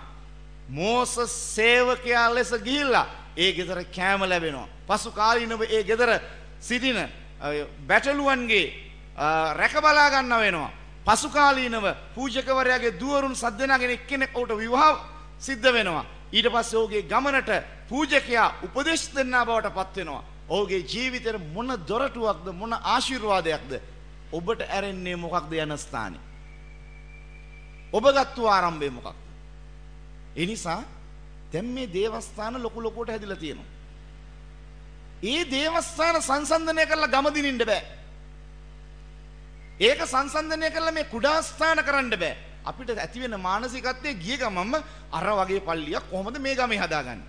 මෝසස් සේවකයා ලෙස ගිහිල්ලා ඒ ගෙදර කෑම ලැබෙනවා. පසු කාලීනව ඒ ගෙදර සිටින බැටළුවන්ගේ රැක බලා ගන්නව වෙනවා. පසු කාලීනව පූජකවරයාගේ දුවරුන් සද්දනාගෙන එක්කෙනෙක් උට විවාහ සිද්ධ වෙනවා. ඊට පස්සේ ඔහුගේ ගමනට පූජකයා උපදෙස් දෙන්නා බවට පත් වෙනවා. ඔහුගේ ජීවිතේ මොන දොරටුවක්ද, මොන ආශිර්වාදයක්ද ඔබට ඇරෙන්නේ මොකක්ද යන ස්ථානේ. ඔබ ගත්තු ආරම්භය මොකක්ද? ඒ නිසා දැන් මේ දේවස්ථාන ලොකු ලොකුවට හැදිලා තියෙනවා. ඒ දේවස්ථාන සංසන්දනය කරලා ගම දිනින්න බෑ. ඒක සංසන්දනය කරලා මේ කුඩා ස්ථාන කරන්න බෑ. අපිට ඇති වෙන මානසිකත්වයේ ගිය ගමම අර වගේ පල්ලියක් කොහොමද මේ ගමේ හදාගන්නේ?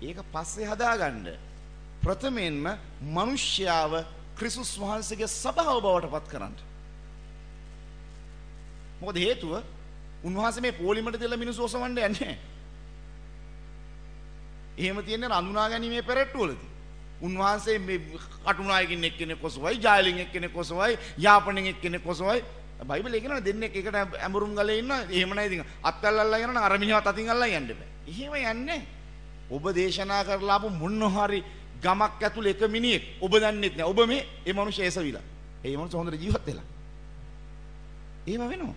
ඒක පස්සේ හදාගන්න. ප්‍රථමයෙන්ම මිනිස්යාව ක්‍රිස්තුස් වහන්සේගේ සභාව බවට පත් කරන්න. මොකද හේතුව? උන්වහන්සේ මේ පොලිමට දෙලා මිනිස්සු ඔසවන්න යන්නේ. එහෙම තියෙන්නේ අඳුනා ගැනීමේ පෙරට්ටුවලදී. උන්වහන්සේ මේ කටුනායකින් එක්කෙනෙක් කොසවයි, ජායලින් එක්කෙනෙක් කොසවයි, යාපනෙන් එක්කෙනෙක් කොසවයි. බයිබලයේ කියනවා දෙන්නෙක් එකට ඇඹරුම් ගලේ ඉන්නවා. එහෙම නැහැ ඉතින් අත්කල් අල්ලලා යනවා නම් අර මිනිහවත් අතින් අල්ලලා යන්න බෑ. එහෙම යන්නේ. ඔබ දේශනා කරලා ආපු මොන හරි ගමක් ඇතුළේ එක මිනිහෙක් ඔබ දන්නෙත් නැහැ. ඔබ මේ මිනිස්සු ඇසවිලා. ඒ මිනිස්සු හොඳට ජීවත් වෙලා. එහෙම වෙනවා.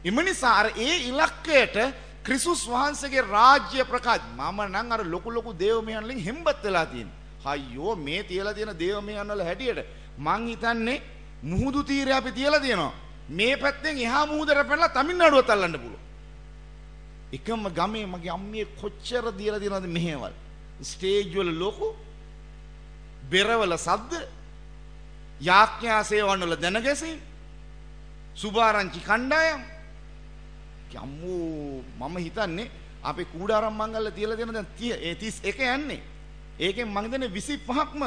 එම නිසා අර ඒ ඉලක්කයට ක්‍රිස්තුස් වහන්සේගේ රාජ්‍ය ප්‍රකාශ මම නම් අර ලොකු ලොකු දේව මෙහෙයන්ලෙන් හෙම්බත් වෙලා තියෙනවා. අයියෝ මේ තියලා තියෙන දේව මෙහෙයන් වල හැටියට මං හිතන්නේ මුහුදු තීරය අපි තියලා තියෙනවා. මේ පැත්තෙන් එහා මුහුදට පැනලා තමිල්නාඩුවත් අල්ලන්න පුළුවන්. එකම ගමේ මගේ අම්මිය කොච්චර දීලා තියෙනවද මෙහෙවල්. ස්ටේජ් වල ලොකු බෙරවල සද්ද යාඥා සේවන වල දැනගැසීම් සුභාරංචි කණ්ඩායම් අම්මෝ මම හිතන්නේ අපේ කූඩාරම් මංගල්ල තියලා දෙන දැන් 31 යන්නේ. ඒකෙන් මං හිතන්නේ 25ක්ම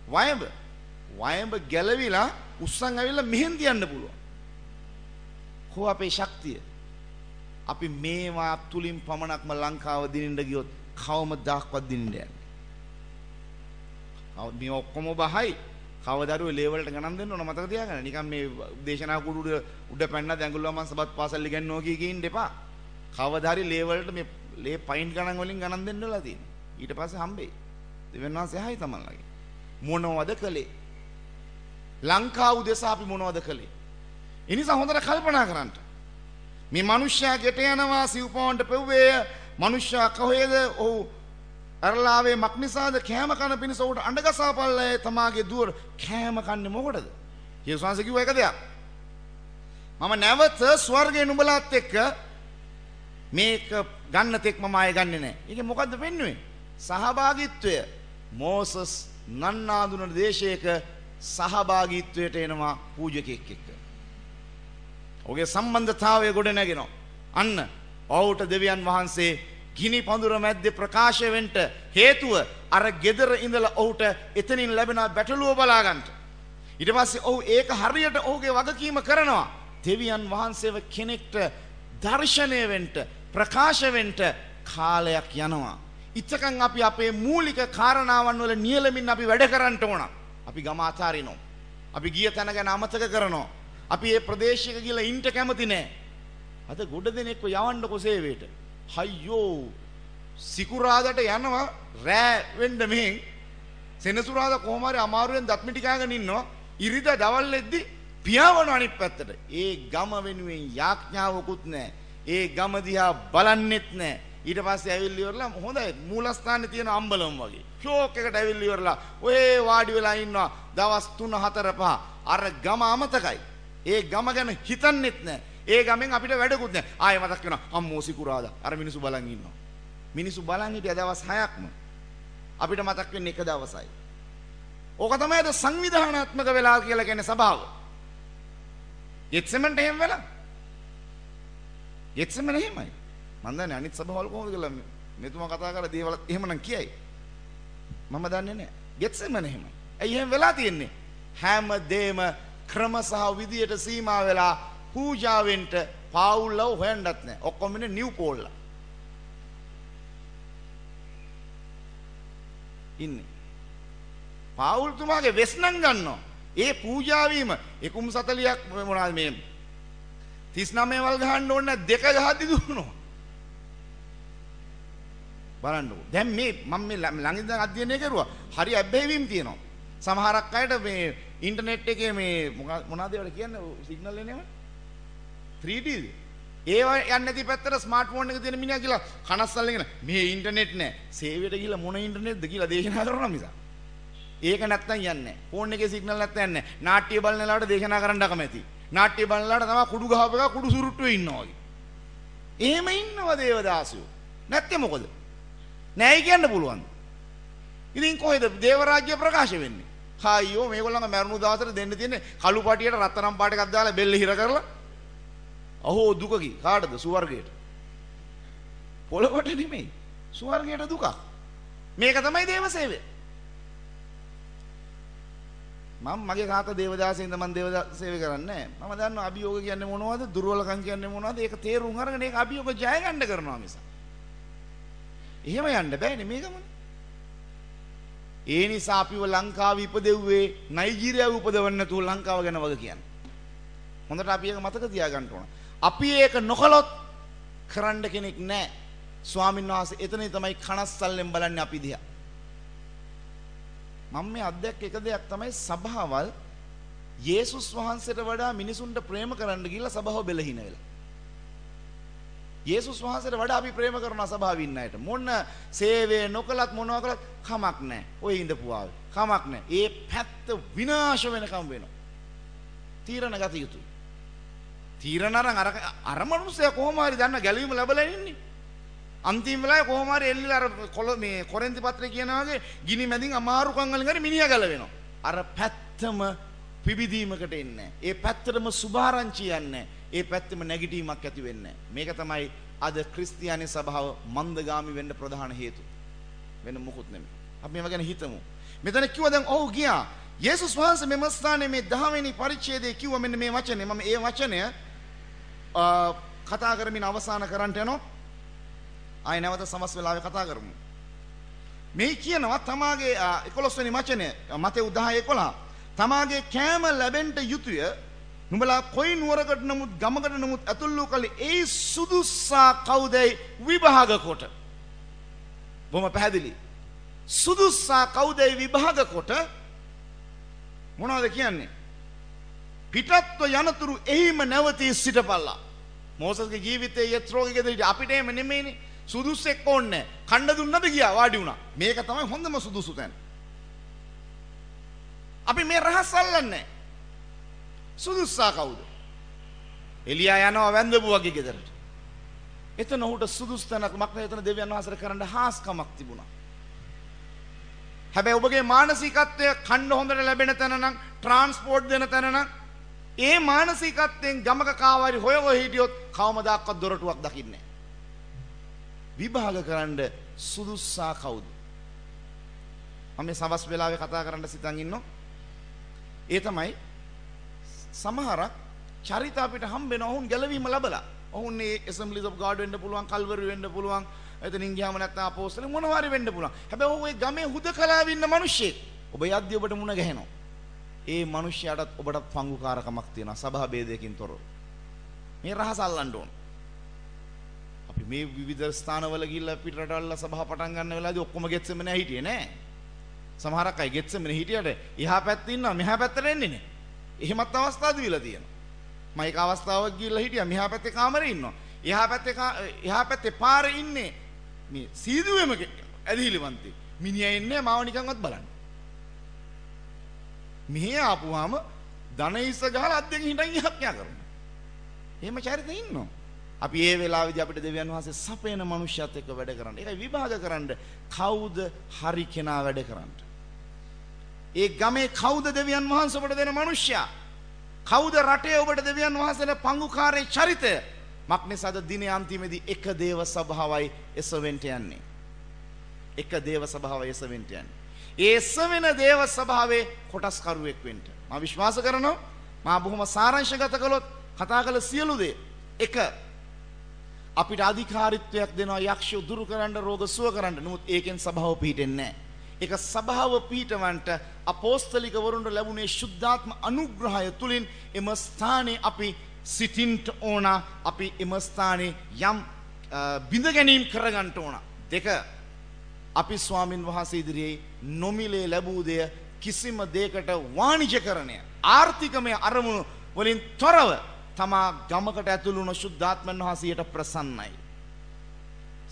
වයඹ ගැලවිලා උස්සන් ඇවිල්ලා මෙහෙන් තියන්න පුළුවන්. කො අපේ ශක්තිය. අපි මේවා තුලින් පමණක්ම ලංකාව දිනින්න ගියොත් කවමදාක්වත් දිනින්න යන්නේ. මේ ඔක්කොම බහයි. කවදාරුවේ ලේවලට ගණන් දෙන්න ඕන මතක තියාගන්න. නිකන් මේ දේශනා කුඩු උඩ පැන්නත් ඇඟුල්ලා මං සබත් පාසල් ඉගෙනනවා කී ඉන්න එපා. කවදාරි ලේවලට මේ ලේ පයින්ට් ගණන් වලින් ගණන් දෙන්න වෙලා තියෙනවා. ඊට පස්සේ හම්බෙයි. දෙවියන් වහන්සේ හයි තමන්ලගේ. මොනවද කළේ? ලංකාව උදෙසා අපි මොනවද කළේ? ඒ නිසා හොඳට කල්පනා කරන්න. මේ මිනිස්සයා ගෙට යනවා සිව්පවන්ට පෙව්වේ. මිනිස්සයා කොහෙද? ඔව් අරලාවේ මක්නිසාද කෑම කන පිණිස උට අඬගසාපල්ලේ තමාගේ දුවර කෑම කන්නේ මොකටද? යේසුස් වහන්සේ කිව්ව එක දෙයක්. මම නැවත ස්වර්ගයේ නුඹලාත් එක්ක මේක ගන්න තෙක් මම ආයෙ ගන්නෙ නැහැ. ඒකේ මොකද්ද වෙන්නේ? සහභාගීත්වය. මෝසස් නන්නාඳුන දේශයක සහභාගීත්වයට එනවා පූජකෙක් එක්ක. ඔහුගේ සම්බන්ධතාවය ගොඩ නැගෙනවා. අන්න ඔහුට දෙවියන් වහන්සේ ගිනි පඳුර මැද්දේ ප්‍රකාශ වෙන්න හේතුව අර gedara ඉඳලා ඔහුට එතනින් ලැබෙන බැටළුව බලා ගන්නට. ඊට පස්සේ ඔහු ඒක හරියට ඔහුගේ වගකීම කරනවා. දෙවියන් වහන්සේව කෙනෙක්ට දර්ශනය වෙන්න ප්‍රකාශ වෙන්න කාලයක් යනවා. ඉතකන් අපි අපේ මූලික කාරණාවන් වල නියැලෙමින් අපි වැඩ කරන්න ඕන. අපි ගම අතාරිනවා. අපි ගිය තැන ගැන අමතක කරනවා. අපි මේ ප්‍රදේශයක ගිහලා ඉන්න කැමති නැහැ. අද ගොඩ දෙනෙක්ව යවන්නකො සේවයට. අයියෝ සිකුරාදට යනවා රෑ වෙන්න මෙහෙන් සෙනසුරාදා කොහොම හරි අමාරුවෙන් දත් මිටි කාගෙන ඉන්නවා. ඉරිදා දවල් එද්දි පියාවන අනිත් පැත්තට. ඒ ගම වෙනුවෙන් යාඥාවකුත් නැහැ. ඒ ගම දිහා බලන්නෙත් නැහැ. ඊට පස්සේ ඇවිල්ලි ඉවරලා හොඳයි මූලස්ථානේ තියෙන අම්බලම් වගේ ෂෝක් එකට ඇවිල්ලි ඉවරලා ඔය වාඩි වෙලා ඉන්නවා දවස් 3 4 5 අර ගම අමතකයි. ඒ ගම ගැන හිතන්නෙත් නැහැ. ඒ ගමෙන් අපිට වැඩකුත් නැහැ. ආයෙ මතක් වෙනවා අම්මෝ සිකුරාදා අර මිනිස්සු බලන් ඉන්නවා. මිනිස්සු බලන් හිටිය දවස් 6ක්ම අපිට මතක් වෙන්නේ එක දවසයි. ඕක තමයි අද සංවිධානාත්මක වෙලා කියලා කියන්නේ සභාව. යෙත්සෙමන්ට එහෙම වෙලා. යෙත්සෙමන එහෙමයි. මම දන්නේ අනිත් සභාවල කොහොමද කියලා මෙතුමා කතා කරලා දේවල් එහෙමනම් කියයි. මම දන්නේ නැහැ. යෙත්සෙමන එහෙමයි. ඇයි එහෙම වෙලා තියෙන්නේ? හැම දෙම ක්‍රම සහ විදියට සීමා වෙලා පූජාවෙන්ට පාවුල්ලව හොයන්නත් නැහැ. ඔක්කොම ඉන්නේ නිව් පෝල්ලා. ඉන්නේ. පාවුල් තුමාගේ වෙස්නම් ගන්නවා. ඒ පූජා වීම 140ක් මොනවාද මේ 39 වල් ගහන්න ඕනේ දෙක ගහද්දි දුවනවා. බලන්නකො. දැන් මේ මම මේ ළඟ ඉඳන් අධ්‍යයනය කරුවා. හරි අබ්බැහිවීම් තියෙනවා. සමහරක් අයට මේ ඉන්ටර්නෙට් එකේ මේ මොනවද ඒවට කියන්නේ සිග්නල් එනේම 3D ද ඒවා යන්නේ නැති පැත්තට ස්මාර්ට්ෆෝන් එක තියෙන මිනිහා කියලා කනස්සල්ලගෙන මේ ඉන්ටර්නෙට් නෑ සේවයට ගිහලා මොන ඉන්ටර්නෙට්ද කියලා දේශනා කරනවා මිස ඒක නැත්තම් යන්නේ නෑ ෆෝන් එකේ සිග්නල් නැත්තම් යන්නේ නෑ නාට්‍ය බලන වෙලාවට දේශනා කරන්න අකමැති නාට්‍ය බලන වෙලාවට තමයි කුඩු ගහපු එක කුඩු සුරුට්ටුවේ ඉන්නවා වගේ එහෙම ඉන්නවා දේවදාසයෝ නැත්තේ මොකද නෑයි කියන්න පුළුවන් ඉතින් කොහෙද දේව රාජ්‍ය ප්‍රකාශ වෙන්නේ අයියෝ මේගොල්ලන්ගේ මරුණු දවසට දෙන්න තියෙන්නේ කළු පාටියට රත්තරන් පාට එකක් දාලා බෙල්ල හිර කරලා අහෝ දුකකි කාටද සුවර්ගයට පොළොවට නෙමෙයි සුවර්ගයට දුකක් මේක තමයි දේව සේවය මම මගේ තාත්තා දේවදාසෙන්ද මම දේව සේවය කරන්නේ මම දන්නවා අභියෝග කියන්නේ මොනවද දුර්වලකම් කියන්නේ මොනවද ඒක තේරුම් අරගෙන ඒක අභියෝග ජය ගන්න කරනවා මිස එහෙම යන්න බෑනේ මේ ගමන. ඒ නිසා අපිව ලංකාවේ ඉපදෙව්වේ නයිජීරියාවේ උපදවන්න නැතුව ලංකාව ගැන වග කියන්නේ. හොඳට අපි ඒක මතක තියාගන්න ඕන. අපි ඒක නොකළොත් කරන්න කෙනෙක් නැහැ. ස්වාමීන් වහන්සේ එතන තමයි කනස්සල්ලෙන් බලන්නේ අපි දිහා. මම මේ අධ්‍යක්ෂ එක දෙයක් තමයි සභාවල් යේසුස් වහන්සේට වඩා මිනිසුන්ට ප්‍රේම කරන්න ගිහිල්ලා සභාව බෙලහින වෙලා. යේසුස් වහන්සේට වඩා අපි ප්‍රේම කරනවා සභාවේ ඉන්න අයට. මොන සේවය නොකලත් මොනවා කළත් කමක් නැහැ. ඔය ඉඳපුවාවේ කමක් නැහැ. ඒ පැත්ත විනාශ වෙනකම් වෙනවා. තීරණ ගත යුතුයි. තීරණ අර මනුස්සයා කොහොම හරි දන්න ගැලවීම ලැබලා ඉන්නේ. අන්තිම වෙලාවේ කොහොම හරි එල්ලලා අර මේ කොරින්ති පත්‍රය කියනවා වගේ ගිනි මැදින් අමාරුකම් වලින් හරි මිනිහා ගැලවෙනවා. අර පැත්තම පිබිදීමකට එන්නේ. ඒ පැත්තටම සුභාරංචි යන්නේ. ඒ පැත්තෙම නැගිටීමක් ඇති වෙන්නේ. මේක තමයි අද ක්‍රිස්තියානි සභාව මන්දගාමි වෙන්න ප්‍රධාන හේතුව. වෙන මොකුත් නෙමෙයි. අපි මේව ගැන හිතමු. මෙතන කිව්වා දැන් ඔව් ගියා. යේසුස් වහන්සේ මෙම ස්ථානයේ මේ 10 වෙනි පරිච්ඡේදයේ කිව්වා මෙන්න මේ වචනේ. මම ඒ වචනය කතා කරමින් අවසන් කරන්නට යනවා. ආයෙ නැවත සමස් වෙලාවේ කතා කරමු. මේ කියනවා තමාගේ 11 වෙනි වචනය මතෙව් 10:11 තමාගේ කෑම ලැබෙන්න යුතුය. නුඹලා කොයි නුවරකට නමුත් ගමකට නමුත් ඇතුල් වූ කල ඒ සුදුස්සා කවුදයි විභාග කොට. බොහොම පැහැදිලි. සුදුස්සා කවුදයි විභාග කොට මොනවද කියන්නේ? පිටත්ව යනතුරු එහිම නැවතී සිටපල්ලා. මෝසස්ගේ ජීවිතයේ යත්‍රෝගේ ගෙදරට අපිට එහෙම නෙමෙයිනේ. සුදුස්සෙක් ඕන්නේ. කණ්ඩ දුන්නද ගියා වාඩි වුණා. මේක තමයි හොඳම සුදුසු තැන. අපි මේ රහස් අල්ලන්නේ. සුදුස්සා කවුද? එලියා යනවා වැන්දපු වගේ ගෙදරට. එතන උහුට සුදුසු තැනක් මක්ද එතන දෙවියන් වහන්සේට කරන්න හාස්කමක් තිබුණා. හැබැයි ඔබගේ මානසිකත්වය කන්න හොඳට ලැබෙන තැන නම් ට්‍රාන්ස්පෝර්ට් දෙන තැන නම් ඒ මානසිකත්වයෙන් ගමක කාවරි හොය හිටියොත් කවමදාක්වත් දොරටුවක් දකින්නේ නැහැ. විභාග කරන්න සුදුස්සා කවුද? මම මේ සවස් වෙලාවේ කතා කරන්න සිතන් ඉන්නවා. ඒ තමයි සමහරක් චරිත අපිට හම්බ වෙන ඔවුන් ගැලවීම ලැබලා. ඔවුන් මේ Assemblies of God වෙන්න පුළුවන්, කල්වරි වෙන්න පුළුවන්, එතනින් ගියාම නැත්නම් අපෝස්තල මොනවා හරි වෙන්න පුළුවන්. හැබැයි ඔහු ඒ ගමේ හුදකලාවේ ඉන්න මිනිහෙක්. ඔබ යද්දී ඔබට මුණ ගැහෙනවා. ඒ මිනිහයාටත් ඔබට පංගුකාරකමක් තියෙනවා සභා ભેදයකින් තොරව. මේ රහස අල්ලන්න ඕන. අපි මේ විවිධ ස්ථානවල ගිහිල්ලා පිටරටවල සභා පටන් ගන්න වෙලාවදී ඔක්කොම ගෙත්සෙම නෑ හිටියේ නෑ. සමහරක් අය ගෙත්සෙම හිටියට එහා පැත්තේ ඉන්නවා මෙහා පැත්තට එන්නේ නෑ. එහෙමත් අවස්ථා දීලා තියෙනවා. මම එක අවස්ථාවක් ගිහිල්ලා හිටියා මෙහා පැත්තේ කාමරේ ඉන්නවා. එහා පැත්තේ පාරේ ඉන්නේ මේ සීදුවෙම ඇදිලිවන්තේ. මිනිහා එන්නේ මාව නිකන්වත් බලන්න. මෙහි ආපුවාම ධනයිස ගහලා අත් දෙකෙන් හිටන් යහක්‍යා කරනවා. එහෙම චරිතෙ ඉන්නවා. අපි ඒ වෙලාවේදී අපිට දෙවියන් වහන්සේ සපේන මනුෂ්‍යත් එක්ක වැඩ කරන්න. ඒකයි විභාග කරන්න කවුද හරි කෙනා වැඩ කරන්න. ඒ ගමේ කවුද දෙවියන් වහන්සේ ඔබට දෙන මනුෂ්‍යයා? කවුද රටේ ඔබට දෙවියන් වහන්සේට පංගුකාරී චරිතය? මක්නිසාද දිනේ අන්තිමේදී එක දේව සභාවයි එසවෙන්ට යන්නේ. එක දේව සභාවයි එසවෙන්ට යන්නේ. ඒ එසවෙන දේව සභාවේ කොටස්කරුවෙක් වෙන්න. මම විශ්වාස කරනවා මා බොහොම සාරාංශගත කළොත් කතා කළ සියලු දේ එක අපිට අධිකාරීත්වයක් දෙනවා යක්ෂය දුරු කරන්න රෝග සුව කරන්න. නමුත් ඒකෙන් සභාව පිහිටෙන්නේ නැහැ. ඒක සභාව පිහිටවන්නට අපෝස්තලික වරුන්ට ලැබුණේ ශුද්ධාත්ම අනුග්‍රහය තුලින් එම ස්ථානයේ අපි සිටින්න ඕන. අපි එම ස්ථානයේ යම් බිඳ ගැනීම කරගන්න ඕන. දෙක අපි ස්වාමින් වහන්සේ ඉදිරියේ නොමිලේ ලැබූ දෙය කිසිම දෙයකට වාණිජකරණය ආර්ථිකමය අරමුණු වලින් තොරව තමා ගමකට ඇතුළු වුණ ශුද්ධාත්මයන් වහන්සේට ප්‍රසන්නයි.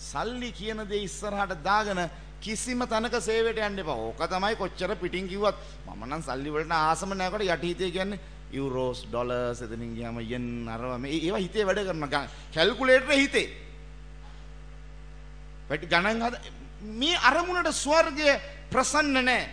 සල්ලි කියන දේ ඉස්සරහට දාගෙන කිසිම තැනක සේවයට යන්න එපා. ඕක තමයි කොච්චර පිටින් කිව්වත් මම නම් සල්ලි වලට ආසම නැකට යටි හිතේ කියන්නේ යුරෝස් ඩොලර්ස් එතනින් ගියාම යෙන් අරව මේ ඒවා හිතේ වැඩ කරනවා. කැල්කියුලේටරේ හිතේ. පැටි ගණන් හද මේ අරමුණට ස්වර්ගය ප්‍රසන්න නැහැ.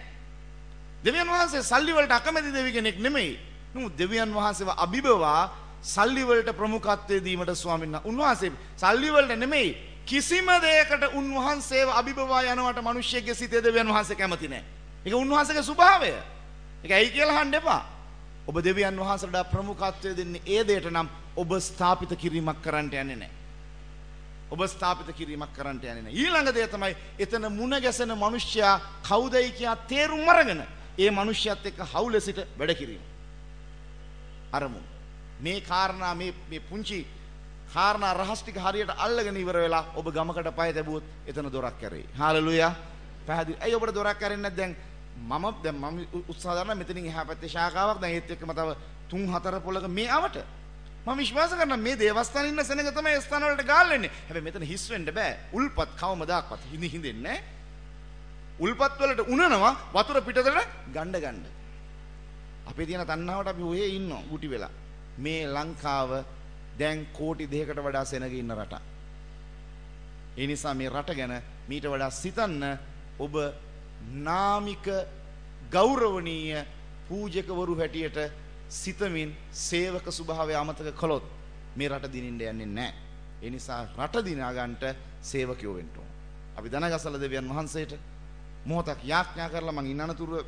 දෙවියන් වහන්සේ සල්ලි වලට අකමැති දෙවි කෙනෙක් නෙමෙයි. නමුත් දෙවියන් වහන්සේව අභිබවා සල්ලි වලට ප්‍රමුඛත්වයේ දීමට ස්වාමීන් වහන්සේ උන්වහන්සේ සල්ලි වලට නෙමෙයි කිසිම දෙයකට උන්වහන්සේව අභිබවා යනවට මිනිස්සෙගේ සිතේ දෙවියන් වහන්සේ කැමති නැහැ. ඒක උන්වහන්සේගේ ස්වභාවය. ඒක ඇයි කියලා අහන්න එපා. ඔබ දෙවියන් වහන්සේට ප්‍රමුඛත්වය දෙන්නේ ඒ දෙයට නම් ඔබ ස්ථාපිත කිරීමක් කරන්න යන්නේ නැහැ. ඔබ ස්ථාපිත කිරීමක් කරන්නට යන්නේ නැහැ. ඊළඟ දේ තමයි එතන මුණ ගැසෙන මිනිසයා කවුදයි කියා තේරුම් අරගෙන ඒ මිනිසයාත් එක්ක හවුල සිට වැඩ කිරීම. අරමු. මේ කාරණා මේ පුංචි කාරණා රහස් ටික හරියට අල්ලගෙන ඉවර වෙලා ඔබ ගමකට පය දැබුවොත් එතන දොරක් කැරේ. හාලෙලූයා. පැහැදිලි. ඇයි ඔබට දොරක් කැරෙන්නේ නැද්ද? දැන් මම උත්සාහ කරනවා මෙතනින් එහා පැත්තේ ශාඛාවක් දැන් ඒත් එක්කම තව 3-4 පොලක මේ අවට මම විශ්වාස කරනවා මේ දේවස්ථානේ ඉන්න සෙනඟ තමයි ඒ ස්ථාන වලට ගාල් වෙන්නේ. හැබැයි මෙතන හිස් වෙන්න බෑ. උල්පත් කවමදාක්වත් හිඳින්නේ නැහැ. උල්පත් වලට උනනවා වතුර පිටතට ගන්න. අපේ තියෙන තණ්හාවට අපි ඔහේ ඉන්නවා ගුටි වෙලා. මේ ලංකාව දැන් කෝටි 2කට වඩා සෙනඟ ඉන්න රටක්. ඒ නිසා මේ රට ගැන මීට වඩා සිතන්න ඔබ නාමික ගෞරවනීය පූජකවරු හැටියට සිතමින් සේවක ස්වභාවය අමතක කළොත් මේ රට දිනින්න යන්නේ නැහැ. ඒ නිසා රට දිනා ගන්නට සේවකයෝ වෙන්න ඕන. අපි දනගසල දෙවියන් වහන්සේට මොහොතක් යාඥා කරලා මං ඉන්න අනතුරු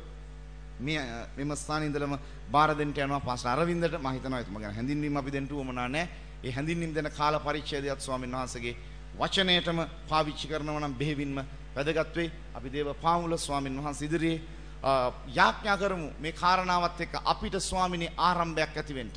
මෙම ස්ථානයේ ඉඳලම බාර දෙන්න යනවා පාස්ටර් අරවින්දට. මම හිතනවා එතුමා ගැන හැඳින්වීම අපි දෙන්න උවමනා නැහැ. ඒ හැඳින්වීම දෙන කාල පරිච්ඡේදයත් ස්වාමීන් වහන්සේගේ වචනයටම පාවිච්චි කරනවා නම් බෙහෙවින්ම වැදගත් වෙයි. අපි දේව පාමුල ස්වාමීන් වහන්සේ ඉදිරියේ යාඥා කරමු මේ කාරණාවත් එක්ක අපිට ස්වාමිනේ ආරම්භයක් ඇති වෙන්න.